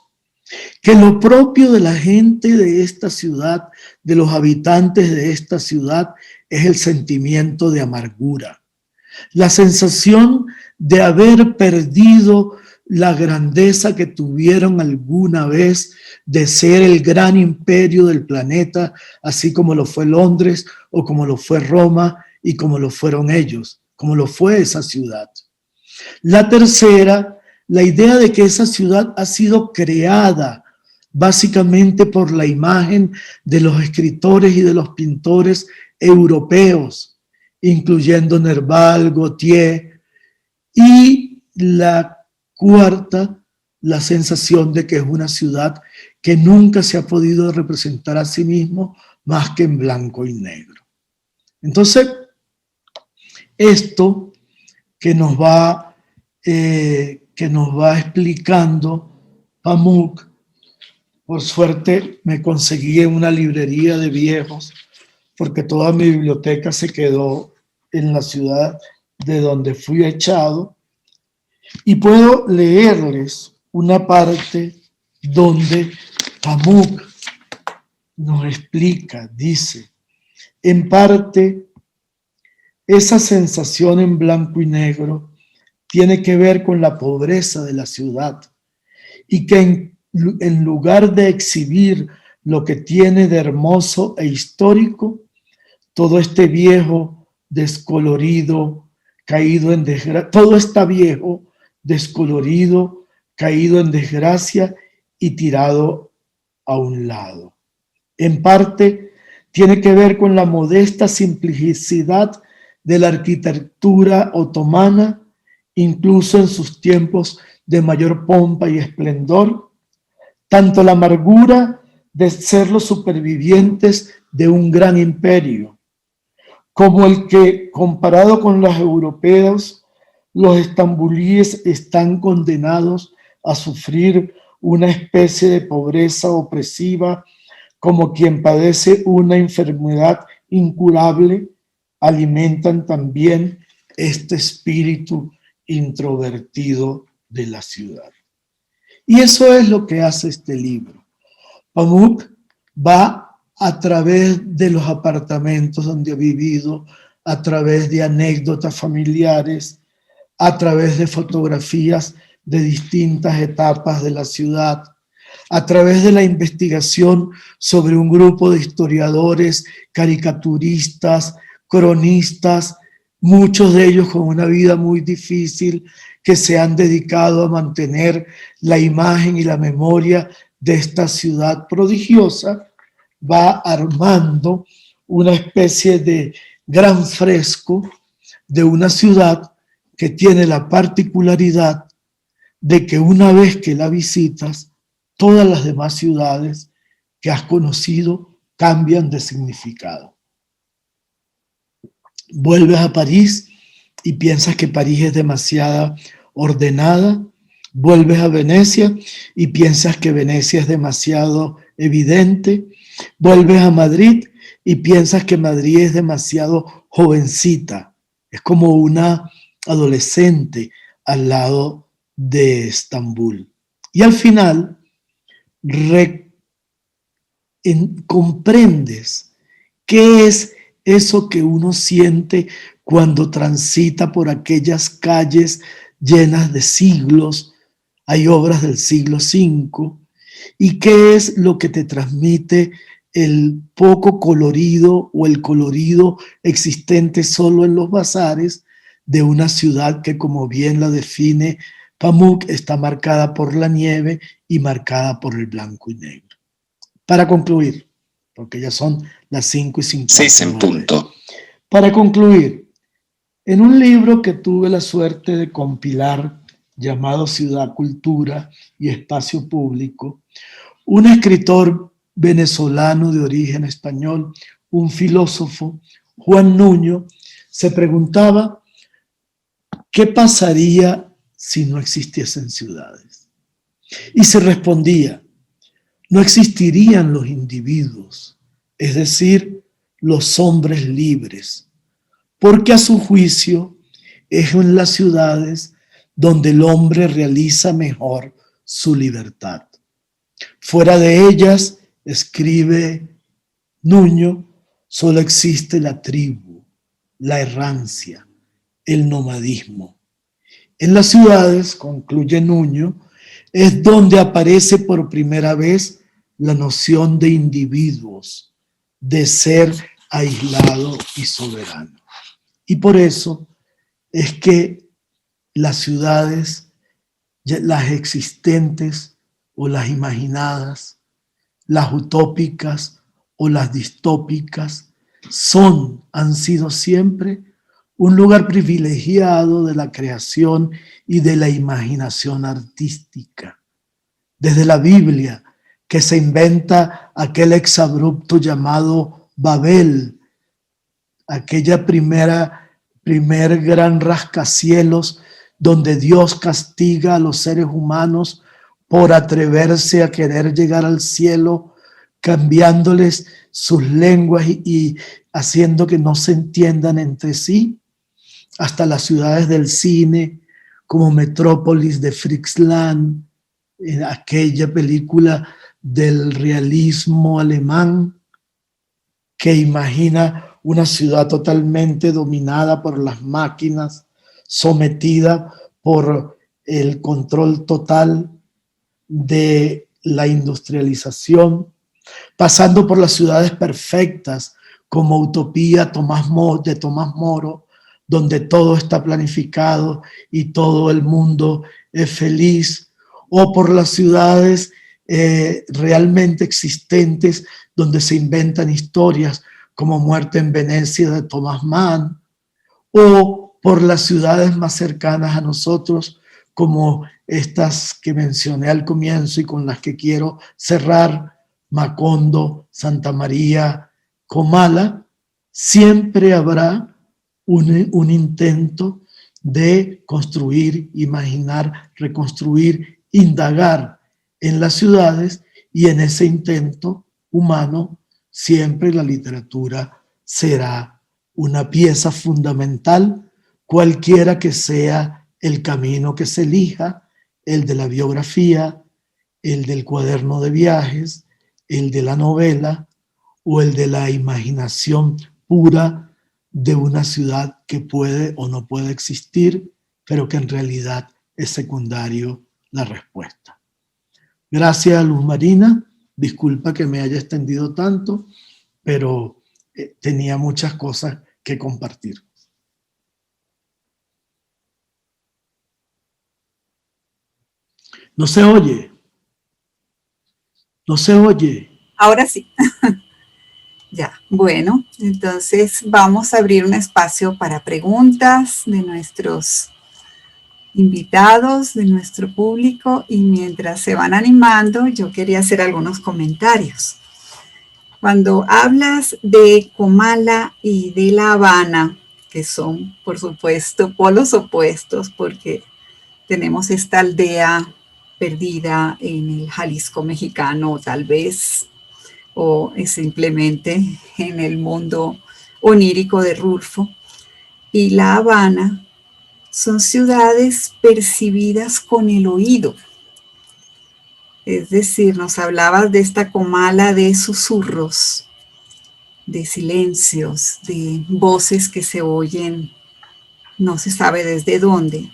que lo propio de la gente de esta ciudad, de los habitantes de esta ciudad, es el sentimiento de amargura, la sensación de haber perdido la grandeza que tuvieron alguna vez de ser el gran imperio del planeta, así como lo fue Londres o como lo fue Roma y como lo fueron ellos, como lo fue esa ciudad. La tercera, la idea de que esa ciudad ha sido creada básicamente por la imagen de los escritores y de los pintores europeos, incluyendo Nerval, Gautier, y la cuarta, la sensación de que es una ciudad que nunca se ha podido representar a sí mismo más que en blanco y negro. Entonces, esto que nos va explicando Pamuk, por suerte me conseguí en una librería de viejos, porque toda mi biblioteca se quedó en la ciudad de donde fui echado, y puedo leerles una parte donde Pamuk nos explica, dice, en parte, esa sensación en blanco y negro tiene que ver con la pobreza de la ciudad y que en lugar de exhibir lo que tiene de hermoso e histórico, todo este viejo, descolorido, caído en desgracia, todo está viejo, descolorido, caído en desgracia y tirado a un lado. En parte, tiene que ver con la modesta simplicidad de la arquitectura otomana, incluso en sus tiempos de mayor pompa y esplendor, tanto la amargura de ser los supervivientes de un gran imperio, como el que, comparado con los europeos, los estambulíes están condenados a sufrir una especie de pobreza opresiva, como quien padece una enfermedad incurable, alimentan también este espíritu introvertido de la ciudad. Y eso es lo que hace este libro. Pamuk va a través de los apartamentos donde ha vivido, a través de anécdotas familiares, a través de fotografías de distintas etapas de la ciudad, a través de la investigación sobre un grupo de historiadores, caricaturistas, cronistas, muchos de ellos con una vida muy difícil, que se han dedicado a mantener la imagen y la memoria de esta ciudad prodigiosa, va armando una especie de gran fresco de una ciudad que tiene la particularidad de que una vez que la visitas, todas las demás ciudades que has conocido cambian de significado. Vuelves a París y piensas que París es demasiado ordenada, vuelves a Venecia y piensas que Venecia es demasiado evidente, vuelves a Madrid y piensas que Madrid es demasiado jovencita, es como una adolescente al lado de Estambul. Y al final comprendes qué es eso que uno siente cuando transita por aquellas calles llenas de siglos, hay obras del siglo V, y qué es lo que te transmite el poco colorido o el colorido existente solo en los bazares de una ciudad que, como bien la define Pamuk, está marcada por la nieve y marcada por el blanco y negro. Para concluir, porque ya son las 5:59. 6 en punto. Para concluir, en un libro que tuve la suerte de compilar llamado Ciudad, Cultura y Espacio Público, un escritor venezolano de origen español, un filósofo, Juan Nuño, se preguntaba ¿qué pasaría si no existiesen ciudades? Y se respondía, no existirían los individuos, es decir, los hombres libres, porque a su juicio es en las ciudades donde el hombre realiza mejor su libertad. Fuera de ellas, escribe Nuño, solo existe la tribu, la errancia, el nomadismo. En las ciudades, concluye Nuño, es donde aparece por primera vez la noción de individuos, de ser aislado y soberano. Y por eso es que las ciudades, las existentes o las imaginadas, las utópicas o las distópicas, han sido siempre un lugar privilegiado de la creación y de la imaginación artística. Desde la Biblia, que se inventa aquel exabrupto llamado Babel, aquella primer gran rascacielos donde Dios castiga a los seres humanos por atreverse a querer llegar al cielo, cambiándoles sus lenguas y haciendo que no se entiendan entre sí, hasta las ciudades del cine, como Metrópolis de Fritz Lang, en aquella película del realismo alemán, que imagina una ciudad totalmente dominada por las máquinas, sometida por el control total de la industrialización, pasando por las ciudades perfectas como Utopía de Tomás Moro, donde todo está planificado y todo el mundo es feliz, o por las ciudades realmente existentes donde se inventan historias como Muerte en Venecia de Thomas Mann, o por las ciudades más cercanas a nosotros, como estas que mencioné al comienzo y con las que quiero cerrar, Macondo, Santa María, Comala, siempre habrá un intento de construir, imaginar, reconstruir, indagar en las ciudades, y en ese intento humano siempre la literatura será una pieza fundamental, cualquiera que sea el camino que se elija, el de la biografía, el del cuaderno de viajes, el de la novela o el de la imaginación pura de una ciudad que puede o no puede existir, pero que en realidad es secundario la respuesta. Gracias, Luz Marina. Disculpa que me haya extendido tanto, pero tenía muchas cosas que compartir. No se oye. No se oye. Ahora sí. Ya, bueno, entonces vamos a abrir un espacio para preguntas de nuestros invitados, de nuestro público, y mientras se van animando, yo quería hacer algunos comentarios. Cuando hablas de Comala y de La Habana, que son, por supuesto, polos opuestos, porque tenemos esta aldea perdida en el Jalisco mexicano, tal vez, o simplemente en el mundo onírico de Rulfo, y La Habana, son ciudades percibidas con el oído. Es decir, nos hablabas de esta Comala de susurros, de silencios, de voces que se oyen, no se sabe desde dónde,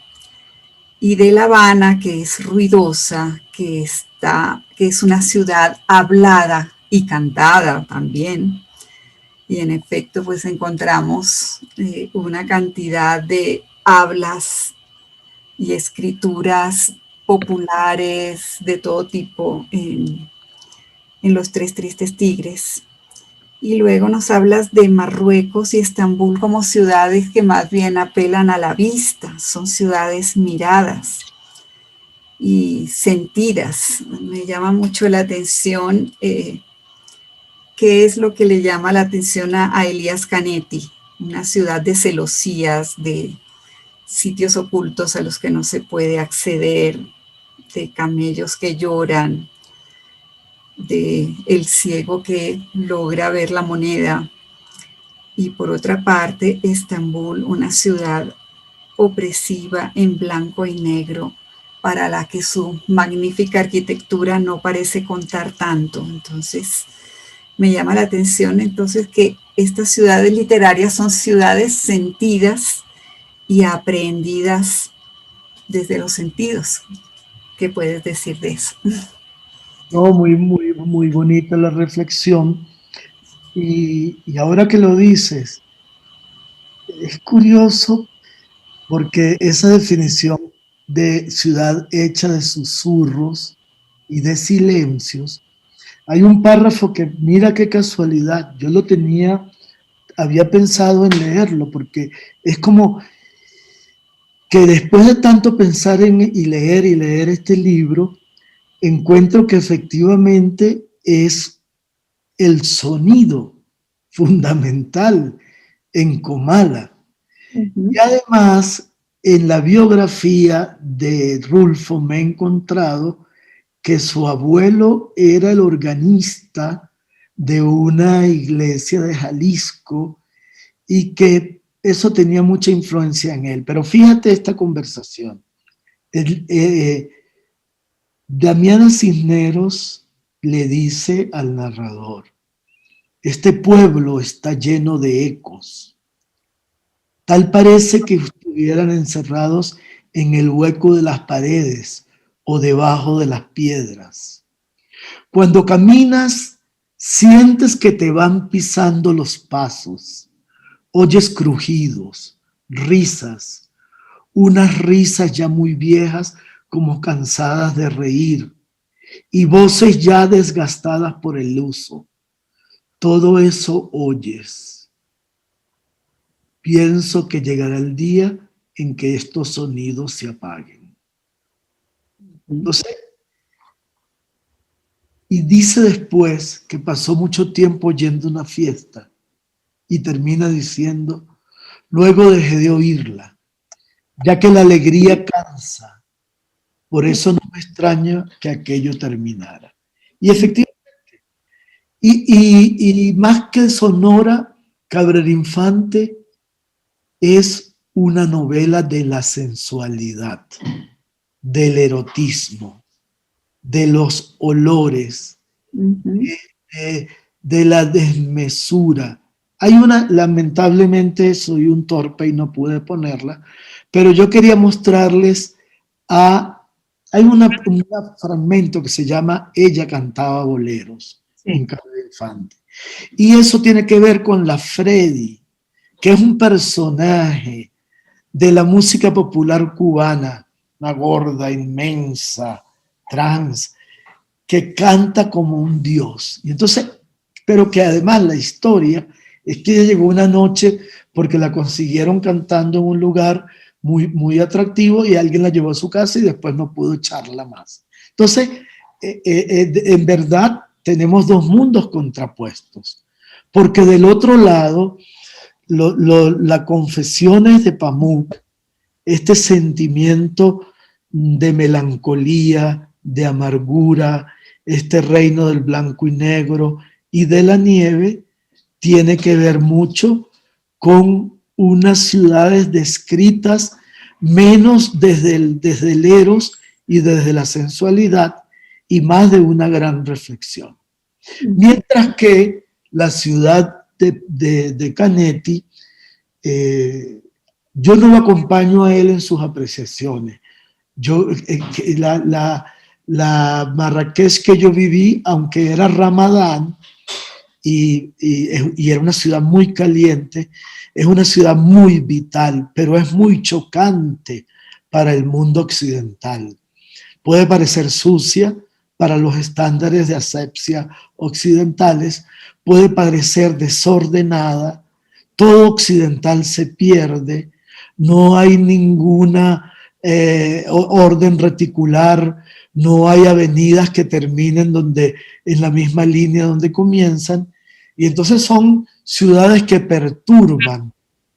y de La Habana, que es ruidosa, que es una ciudad hablada y cantada también. Y en efecto, pues encontramos una cantidad de hablas y escrituras populares de todo tipo en Los Tres Tristes Tigres. Y luego nos hablas de Marruecos y Estambul como ciudades que más bien apelan a la vista, son ciudades miradas y sentidas. Me llama mucho la atención qué es lo que le llama la atención a Elías Canetti, una ciudad de celosías, de sitios ocultos a los que no se puede acceder, de camellos que lloran, de el ciego que logra ver la moneda. Y por otra parte, Estambul, una ciudad opresiva en blanco y negro, para la que su magnífica arquitectura no parece contar tanto. Entonces, me llama la atención entonces que estas ciudades literarias son ciudades sentidas y aprehendidas desde los sentidos. ¿Qué puedes decir de eso? No, muy bonita la reflexión. Y ahora que lo dices, es curioso porque esa definición de ciudad hecha de susurros y de silencios, hay un párrafo que, mira qué casualidad, yo lo tenía, había pensado en leerlo, porque es como que después de tanto pensar y leer este libro, encuentro que efectivamente es el sonido fundamental en Comala. Y además, en la biografía de Rulfo me he encontrado que su abuelo era el organista de una iglesia de Jalisco y que eso tenía mucha influencia en él. Pero fíjate esta conversación. Damiana Cisneros le dice al narrador: este pueblo está lleno de ecos. Tal parece que estuvieran encerrados en el hueco de las paredes o debajo de las piedras. Cuando caminas, sientes que te van pisando los pasos. Oyes crujidos, risas, unas risas ya muy viejas como cansadas de reír y voces ya desgastadas por el uso. Todo eso oyes. pienso que llegará el día en que estos sonidos se apaguen. Entonces, y dice después que pasó mucho tiempo yendo a una fiesta y termina diciendo, luego dejé de oírla, ya que la alegría cansa. Por eso no me extraña que aquello terminara. Y efectivamente, y más que sonora, Cabrera Infante es una novela de la sensualidad, del erotismo, de los olores, de la desmesura. Hay una, lamentablemente soy un torpe y no pude ponerla, pero yo quería mostrarles hay un fragmento que se llama Ella cantaba boleros, sí, en Cabrera Infante. Y eso tiene que ver con la Freddy, que es un personaje de la música popular cubana, una gorda, inmensa, trans, que canta como un dios. Y entonces, pero que además la historia es que ella llegó una noche porque la consiguieron cantando en un lugar muy, muy atractivo y alguien la llevó a su casa y después no pudo echarla más. Entonces, en verdad, tenemos dos mundos contrapuestos, porque del otro lado, las confesiones de Pamuk, este sentimiento de melancolía, de amargura, este reino del blanco y negro y de la nieve, tiene que ver mucho con unas ciudades descritas menos desde el eros y desde la sensualidad y más de una gran reflexión. Mientras que la ciudad de Canetti, yo no lo acompaño a él en sus apreciaciones. La Marrakech que yo viví, aunque era Ramadán y era una ciudad muy caliente, es una ciudad muy vital, pero es muy chocante para el mundo occidental. Puede parecer sucia para los estándares de asepsia occidentales, puede parecer desordenada, todo occidental se pierde, no hay ninguna orden reticular, no hay avenidas que terminen en la misma línea donde comienzan, y entonces son ciudades que perturban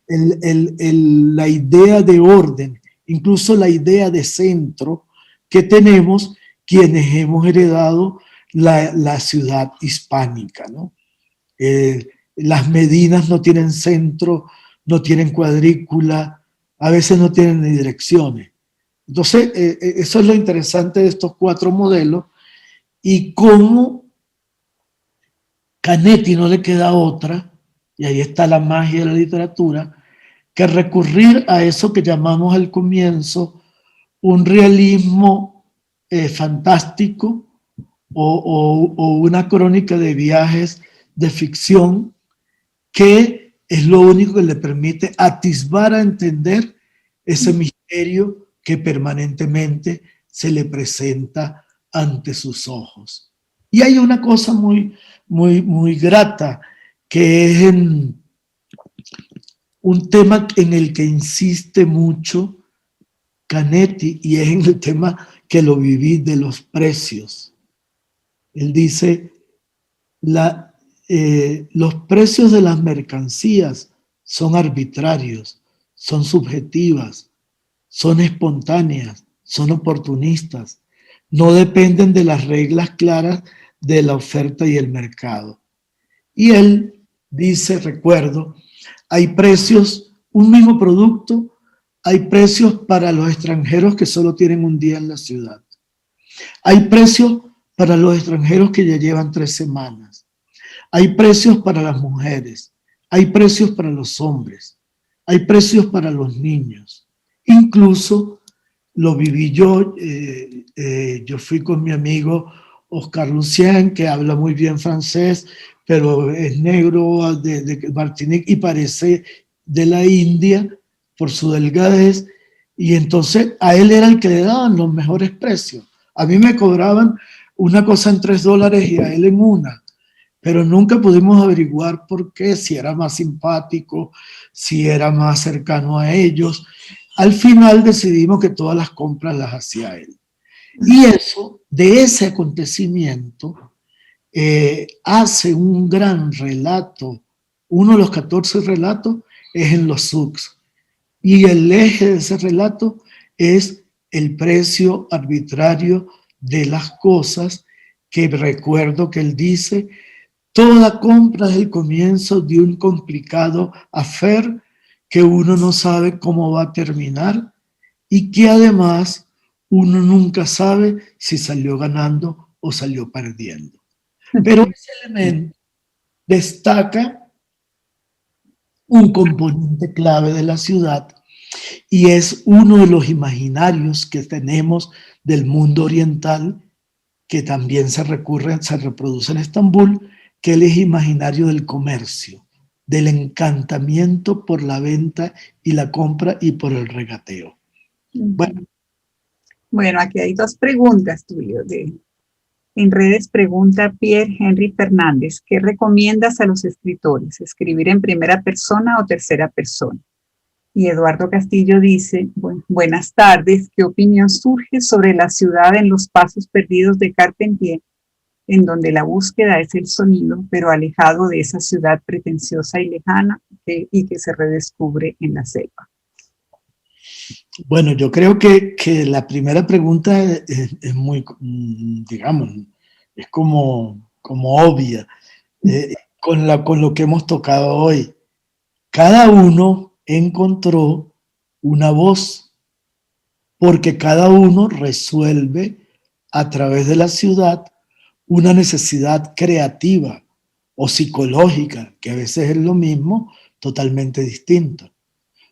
la idea de orden, incluso la idea de centro que tenemos quienes hemos heredado la ciudad hispánica, ¿no? Las medinas no tienen centro, no tienen cuadrícula, a veces no tienen ni direcciones. Entonces, eso es lo interesante de estos cuatro modelos y cómo Canetti no le queda otra, y ahí está la magia de la literatura, que recurrir a eso que llamamos al comienzo un realismo fantástico o una crónica de viajes de ficción que es lo único que le permite atisbar a entender ese misterio que permanentemente se le presenta ante sus ojos. Y hay una cosa muy, muy, muy grata, que es un tema en el que insiste mucho Canetti, y es en el tema que lo viví de los precios. Él dice, los precios de las mercancías son arbitrarios, son subjetivas, son espontáneas, son oportunistas, no dependen de las reglas claras de la oferta y el mercado. Y él dice, recuerdo, hay precios, un mismo producto, hay precios para los extranjeros que solo tienen un día en la ciudad. Hay precios para los extranjeros que ya llevan 3 semanas. Hay precios para las mujeres, hay precios para los hombres, hay precios para los niños. Incluso lo viví yo, yo fui con mi amigo Oscar Lucien, que habla muy bien francés, pero es negro de Martinique y parece de la India por su delgadez, y entonces a él era el que le daban los mejores precios. A mí me cobraban una cosa en $3 y a él en 1. pero nunca pudimos averiguar por qué, si era más simpático, si era más cercano a ellos. Al final decidimos que todas las compras las hacía él. Y eso, de ese acontecimiento, hace un gran relato. Uno de los 14 relatos es en los SUCs. Y el eje de ese relato es el precio arbitrario de las cosas, que recuerdo que él dice: toda compra es el comienzo de un complicado affair que uno no sabe cómo va a terminar y que además uno nunca sabe si salió ganando o salió perdiendo. Pero ese elemento destaca un componente clave de la ciudad y es uno de los imaginarios que tenemos del mundo oriental, que también se reproduce en Estambul, que es el imaginario del comercio, del encantamiento por la venta y la compra y por el regateo. Bueno, aquí hay dos preguntas, Tulio. En redes pregunta Pierre Henry Fernández: ¿qué recomiendas a los escritores? ¿Escribir en primera persona o tercera persona? Y Eduardo Castillo dice: buenas tardes, ¿qué opinión surge sobre la ciudad en Los Pasos Perdidos de Carpentier, en donde la búsqueda es el sonido, pero alejado de esa ciudad pretenciosa y lejana y que se redescubre en la selva? Bueno, yo creo que la primera pregunta es muy, digamos, es como obvia, con lo que hemos tocado hoy. Cada uno encontró una voz, porque cada uno resuelve a través de la ciudad una necesidad creativa o psicológica, que a veces es lo mismo, totalmente distinto.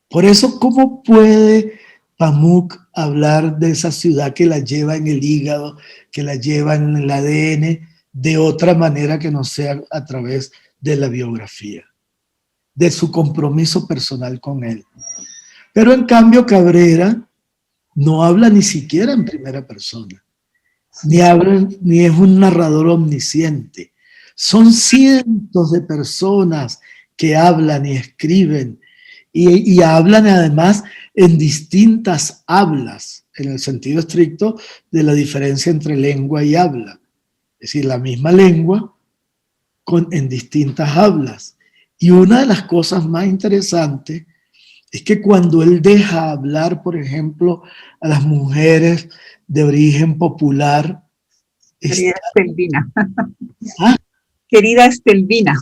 Por eso, ¿cómo puede Pamuk hablar de esa ciudad que la lleva en el hígado, que la lleva en el ADN, de otra manera que no sea a través de la biografía, de su compromiso personal con él? Pero en cambio Cabrera no habla ni siquiera en primera persona, ni es un narrador omnisciente. Son cientos de personas que hablan y escriben y hablan además en distintas hablas, en el sentido estricto de la diferencia entre lengua y habla. Es decir, la misma lengua en distintas hablas. Y una de las cosas más interesantes es que cuando él deja hablar, por ejemplo, a las mujeres de origen popular, Querida Estelvina. ¿Ah? Querida Estelvina.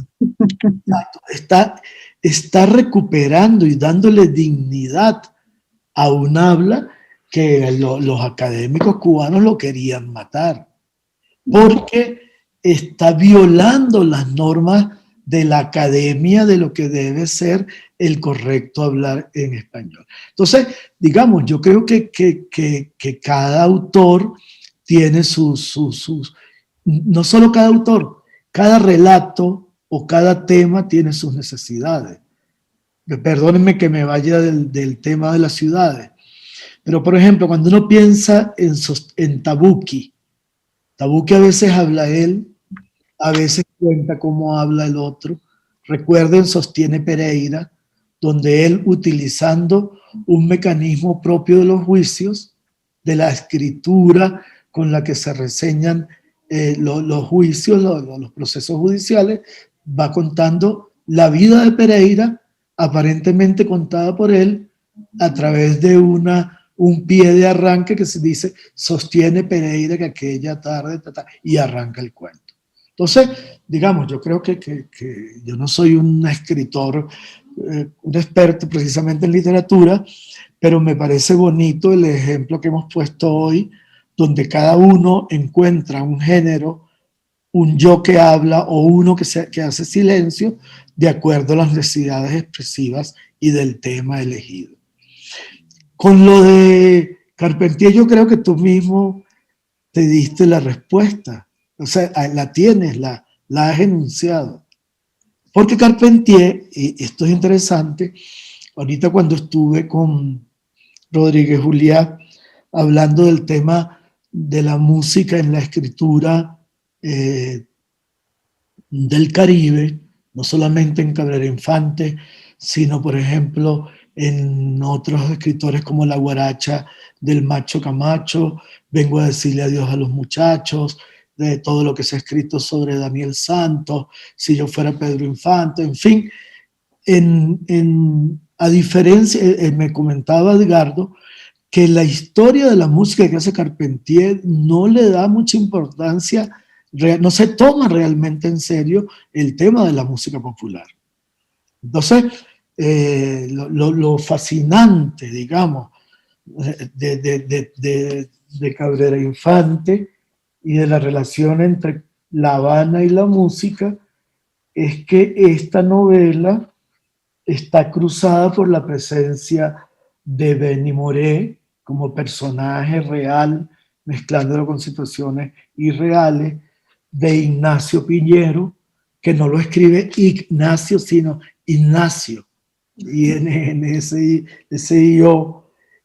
Está recuperando y dándole dignidad a un habla que los académicos cubanos lo querían matar, porque está violando las normas de la academia de lo que debe ser el correcto hablar en español. Entonces, digamos, yo creo que cada autor tiene no solo cada autor, cada relato o cada tema tiene sus necesidades. Perdónenme que me vaya del tema de las ciudades, pero por ejemplo, cuando uno piensa en Tabucchi a veces habla él, a veces cuenta cómo habla el otro. Recuerden, sostiene Pereira, donde él, utilizando un mecanismo propio de los juicios, de la escritura con la que se reseñan los juicios, los procesos judiciales, va contando la vida de Pereira, aparentemente contada por él, a través de un pie de arranque que se dice: sostiene Pereira que aquella tarde, y arranca el cuento. Entonces, digamos, yo creo que yo no soy un escritor, un experto precisamente en literatura, pero me parece bonito el ejemplo que hemos puesto hoy, donde cada uno encuentra un género, un yo que habla o uno que hace silencio de acuerdo a las necesidades expresivas y del tema elegido. Con lo de Carpentier, yo creo que tú mismo te diste la respuesta. O sea, la tienes, la has enunciado. Porque Carpentier, y esto es interesante, ahorita cuando estuve con Rodríguez Juliá hablando del tema de la música en la escritura del Caribe, no solamente en Cabrera Infante, sino por ejemplo en otros escritores como La Guaracha del Macho Camacho, Vengo a decirle adiós a los muchachos, de todo lo que se ha escrito sobre Daniel Santos, Si yo fuera Pedro Infante, en fin. A diferencia, me comentaba Edgardo, que la historia de la música que hace Carpentier no le da mucha importancia, no se toma realmente en serio el tema de la música popular. Entonces, lo fascinante, digamos, de Cabrera Infante y de la relación entre La Habana y la música es que esta novela está cruzada por la presencia de Benny Moré como personaje real, mezclándolo con situaciones irreales, de Ignacio Piñero, que no lo escribe Ignacio, sino Ignacio, INSIO,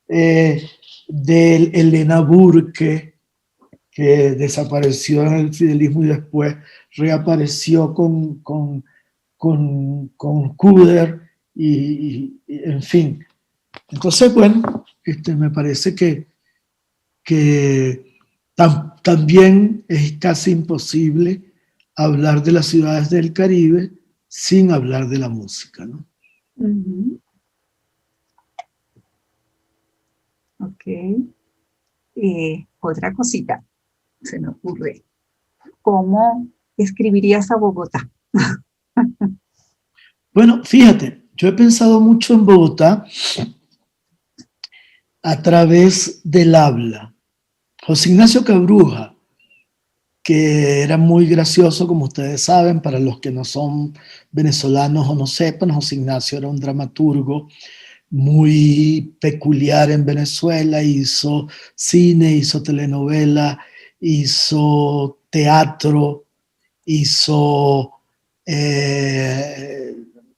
de Elena Burke, que desapareció en el fidelismo y después reapareció con Kuder, en fin. Entonces, bueno, me parece que también es casi imposible hablar de las ciudades del Caribe sin hablar de la música, ¿no? Uh-huh. Ok. Otra cosita se me ocurre. ¿Cómo escribirías a Bogotá? Bueno, fíjate, yo he pensado mucho en Bogotá a través del habla. José Ignacio Cabruja, que era muy gracioso, como ustedes saben, para los que no son venezolanos o no sepan, José Ignacio era un dramaturgo muy peculiar en Venezuela, hizo cine, hizo telenovela, hizo teatro, hizo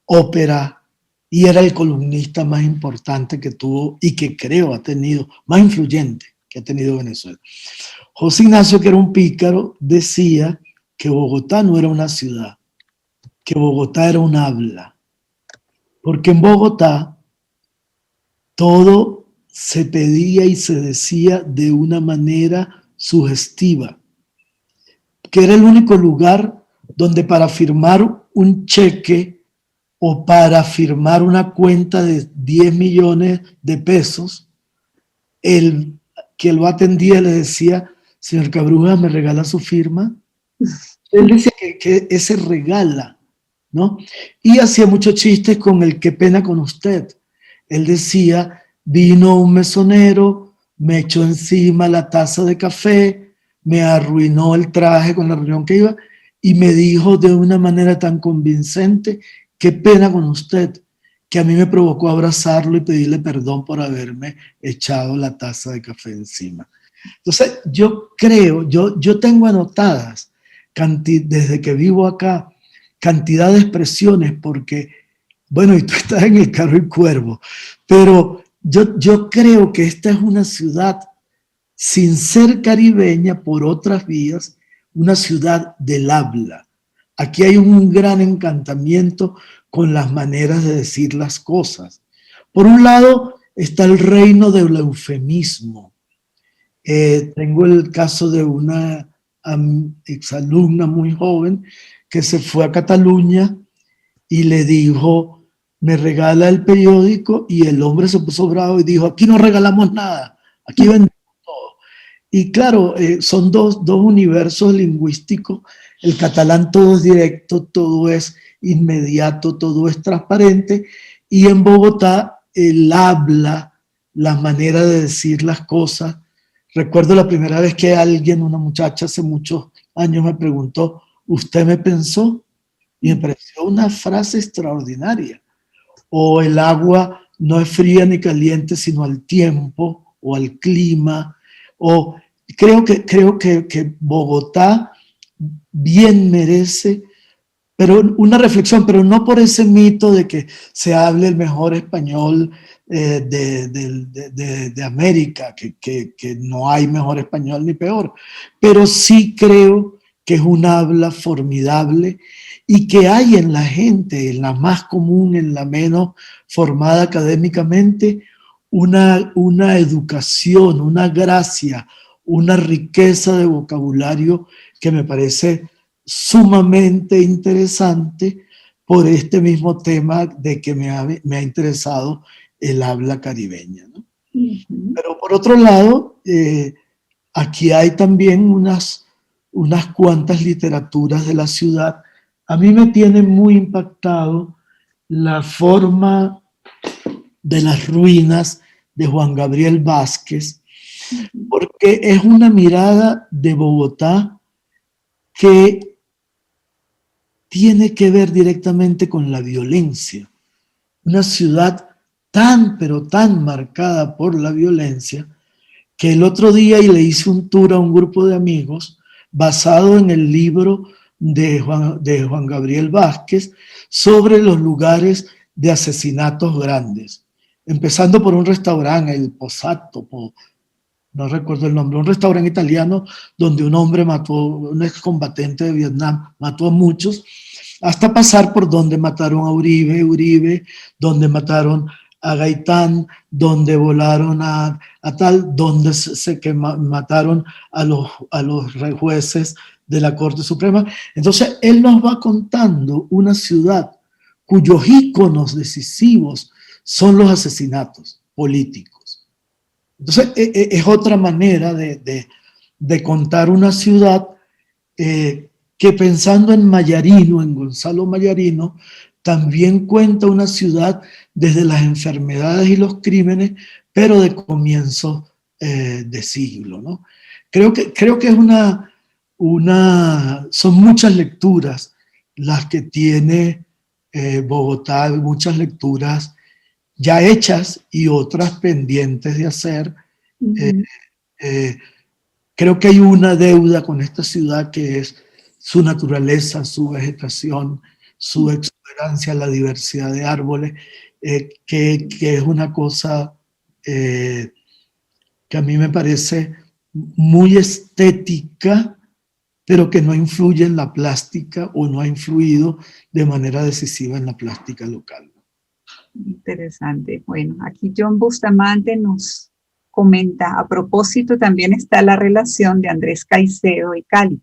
ópera, y era el columnista más importante que tuvo y que creo ha tenido, más influyente que ha tenido Venezuela. José Ignacio, que era un pícaro, decía que Bogotá no era una ciudad, que Bogotá era un habla, porque en Bogotá todo se pedía y se decía de una manera sugestiva, que era el único lugar donde para firmar un cheque o para firmar una cuenta de 10 millones de pesos, el que lo atendía le decía, señor Cabruja, ¿me regala su firma? Él decía que ese regala, ¿no? Y hacía muchos chistes con el qué pena con usted. Él decía, vino un mesonero, me echó encima la taza de café, me arruinó el traje con la reunión que iba y me dijo de una manera tan convincente, qué pena con usted, que a mí me provocó abrazarlo y pedirle perdón por haberme echado la taza de café encima. Entonces, yo creo, yo tengo anotadas, desde que vivo acá, cantidad de expresiones, porque, bueno, y tú estás en el Carro y Cuervo, pero yo creo que esta es una ciudad, sin ser caribeña por otras vías, una ciudad del habla. Aquí hay un gran encantamiento con las maneras de decir las cosas. Por un lado está el reino del eufemismo. Tengo el caso de una exalumna muy joven que se fue a Cataluña y le dijo, me regala el periódico, y el hombre se puso bravo y dijo, aquí no regalamos nada, aquí vendemos todo. Y claro, son dos universos lingüísticos. El catalán todo es directo, todo es inmediato, todo es transparente, y en Bogotá el habla, la manera de decir las cosas. Recuerdo la primera vez que alguien, una muchacha hace muchos años, me preguntó, ¿usted me pensó? Y me pareció una frase extraordinaria. O el agua no es fría ni caliente, sino al tiempo o al clima. O creo que Bogotá bien merece, pero una reflexión, pero no por ese mito de que se hable el mejor español de América, que no hay mejor español ni peor, pero sí creo que es un habla formidable y que hay en la gente, en la más común, en la menos formada académicamente, una educación, una gracia, una riqueza de vocabulario que me parece sumamente interesante por este mismo tema de que me ha interesado el habla caribeña, ¿no? Pero por otro lado, aquí hay también unas cuantas literaturas de la ciudad. A mí me tiene muy impactado la forma de las ruinas de Juan Gabriel Vázquez, porque es una mirada de Bogotá que tiene que ver directamente con la violencia. Una ciudad tan, pero tan marcada por la violencia, que el otro día le hice un tour a un grupo de amigos basado en el libro de Juan Gabriel Vázquez sobre los lugares de asesinatos grandes. Empezando por un restaurante, el Posato, no recuerdo el nombre, un restaurante italiano donde un hombre mató, un excombatiente de Vietnam, mató a muchos, hasta pasar por donde mataron a Uribe, donde mataron a Gaitán, donde volaron a tal, donde mataron a los jueces de la Corte Suprema. Entonces, él nos va contando una ciudad cuyos íconos decisivos son los asesinatos políticos. Entonces, es otra manera de contar una ciudad que pensando en Mayarino, en Gonzalo Mayarino, también cuenta una ciudad desde las enfermedades y los crímenes, pero de comienzo de siglo, ¿no? Creo que es son muchas lecturas las que tiene Bogotá, muchas lecturas ya hechas y otras pendientes de hacer. Creo que hay una deuda con esta ciudad que es su naturaleza, su vegetación, su exuberancia, la diversidad de árboles, que es una cosa que a mí me parece muy estética, pero que no influye en la plástica o no ha influido de manera decisiva en la plástica local. Interesante. Bueno, aquí John Bustamante nos comenta, a propósito también está la relación de Andrés Caicedo y Cali.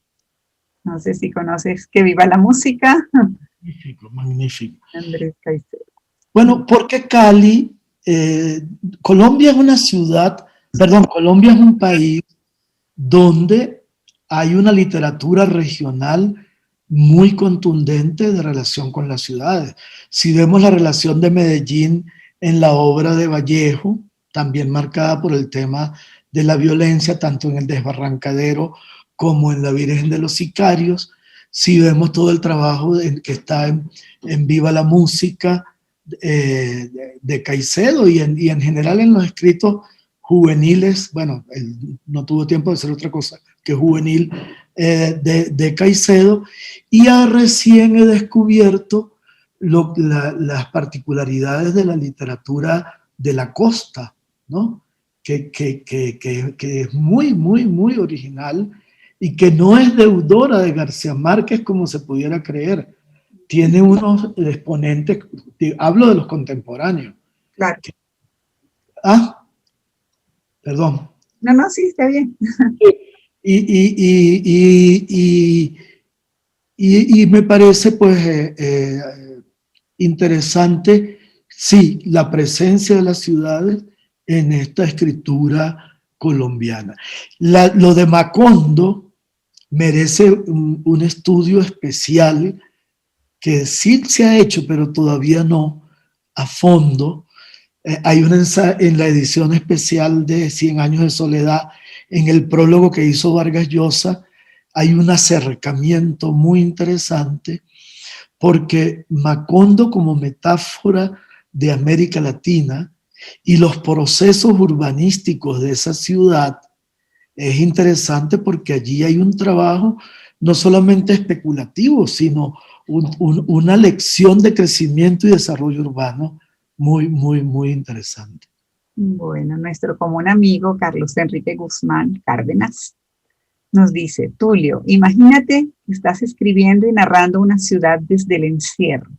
No sé si conoces Que Viva la Música. Magnífico, magnífico. Andrés Caicedo. Bueno, porque Cali, Colombia es una ciudad, perdón, Colombia es un país donde hay una literatura regional muy contundente de relación con las ciudades. Si vemos la relación de Medellín en la obra de Vallejo, también marcada por el tema de la violencia, tanto en el Desbarrancadero como en La Virgen de los Sicarios. Si vemos todo el trabajo que está en Viva la Música de Caicedo y en general en los escritos juveniles, bueno, él no tuvo tiempo de hacer otra cosa que juvenil, de Caicedo, y ya recién he descubierto las particularidades de la literatura de la costa, ¿no? Que es muy, muy, muy original y que no es deudora de García Márquez como se pudiera creer. Tiene unos exponentes, hablo de los contemporáneos. Claro. Perdón. No, sí, está bien. Y me parece pues interesante, sí, la presencia de las ciudades en esta escritura colombiana. Lo de Macondo merece un estudio especial que sí se ha hecho, pero todavía no a fondo. Hay en la edición especial de 100 años de soledad, en el prólogo que hizo Vargas Llosa, hay un acercamiento muy interesante porque Macondo como metáfora de América Latina y los procesos urbanísticos de esa ciudad es interesante porque allí hay un trabajo no solamente especulativo, sino una lección de crecimiento y desarrollo urbano muy, muy, muy interesante. Bueno, nuestro común amigo Carlos Enrique Guzmán Cárdenas Nos dice, Tulio, imagínate que estás escribiendo y narrando una ciudad desde el encierro.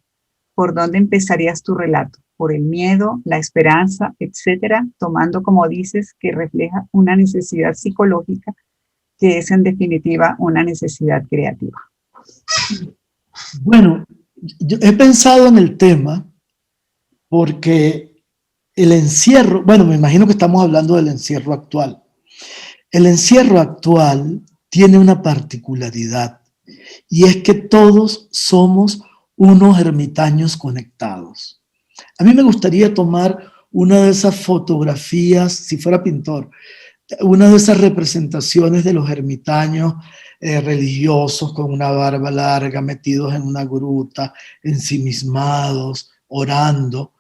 ¿Por dónde empezarías tu relato? ¿Por el miedo, la esperanza, etcétera? Tomando, como dices, que refleja una necesidad psicológica que es en definitiva una necesidad creativa. Bueno, yo he pensado en el tema porque el encierro, bueno, me imagino que estamos hablando del encierro actual. El encierro actual tiene una particularidad y es que todos somos unos ermitaños conectados. A mí me gustaría tomar una de esas fotografías, si fuera pintor, una de esas representaciones de los ermitaños religiosos con una barba larga, metidos en una gruta, ensimismados, orando,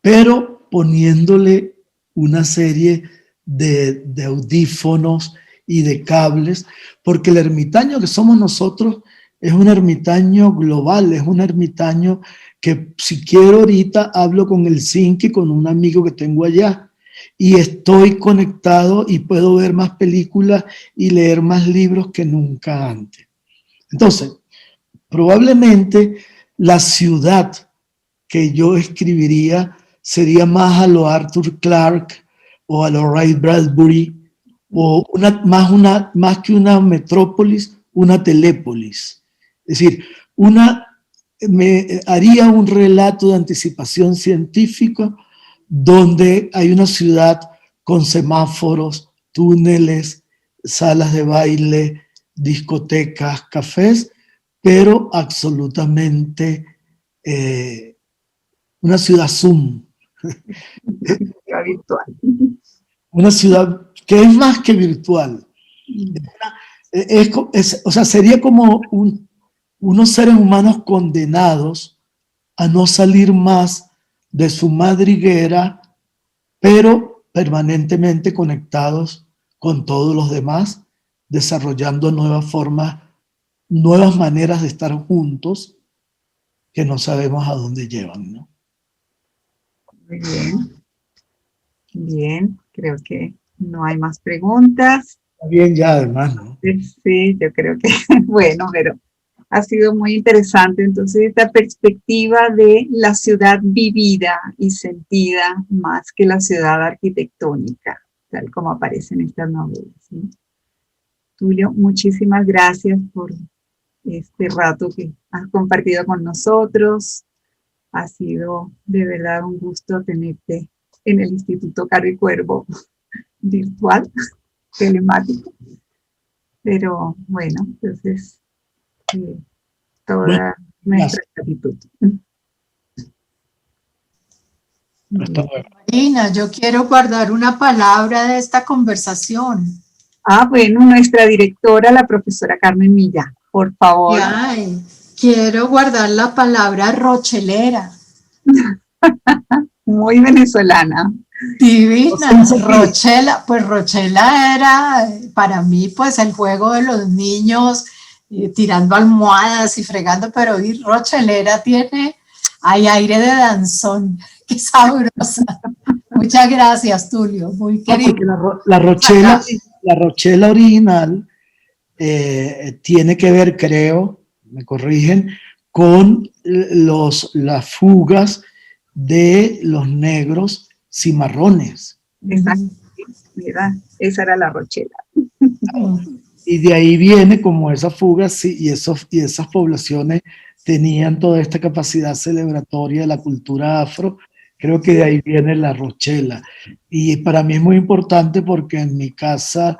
pero poniéndole una serie de audífonos y de cables, porque el ermitaño que somos nosotros es un ermitaño global, es un ermitaño que si quiero ahorita hablo con el zinc y con un amigo que tengo allá y estoy conectado y puedo ver más películas y leer más libros que nunca antes. Entonces, probablemente la ciudad que yo escribiría sería más a lo Arthur Clarke o a lo Ray Bradbury, o más que una metrópolis, una telépolis. Es decir, me haría un relato de anticipación científica donde hay una ciudad con semáforos, túneles, salas de baile, discotecas, cafés, pero absolutamente una ciudad Zoom. Virtual. Una ciudad que es más que virtual. O sea, sería como unos seres humanos condenados a no salir más de su madriguera, pero permanentemente conectados con todos los demás, desarrollando nuevas formas, nuevas maneras de estar juntos que no sabemos a dónde llevan, ¿no? Muy bien. Bien, creo que no hay más preguntas. Está bien ya además, ¿no? Sí, yo creo que, bueno, pero ha sido muy interesante. Entonces, esta perspectiva de la ciudad vivida y sentida más que la ciudad arquitectónica, tal como aparece en estas novelas, ¿sí? Tulio, muchísimas gracias por este rato que has compartido con nosotros. Ha sido de verdad un gusto tenerte en el Instituto Caro y Cuervo virtual, telemático. Pero bueno, entonces toda nuestra gratitud. Hasta luego. Marina, yo quiero guardar una palabra de esta conversación. Bueno, nuestra directora, la profesora Carmen Millán, por favor. Ay, quiero guardar la palabra rochelera. Muy venezolana. Divina, Rochela, pues Rochela era para mí pues el juego de los niños tirando almohadas y fregando, pero hoy Rochelera hay aire de danzón, qué sabrosa. Muchas gracias, Tulio, muy querido. La Rochela original tiene que ver, creo, me corrigen, con las fugas de los negros cimarrones. Exacto. Mira, esa era la Rochela. Y de ahí viene como esas fugas y esas poblaciones tenían toda esta capacidad celebratoria de la cultura afro. Creo que de ahí viene la Rochela. Y para mí es muy importante porque en mi casa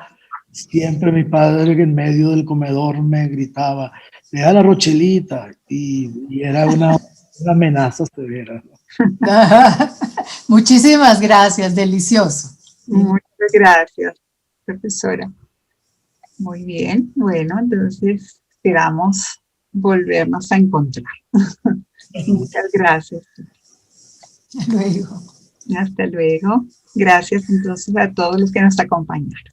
siempre mi padre en medio del comedor me gritaba, deja la Rochelita, y era una amenaza severa. Muchísimas gracias, delicioso. Muchas gracias, profesora. Muy bien, bueno, entonces esperamos volvernos a encontrar. Muchas gracias. Hasta luego. Hasta luego. Gracias entonces a todos los que nos acompañaron.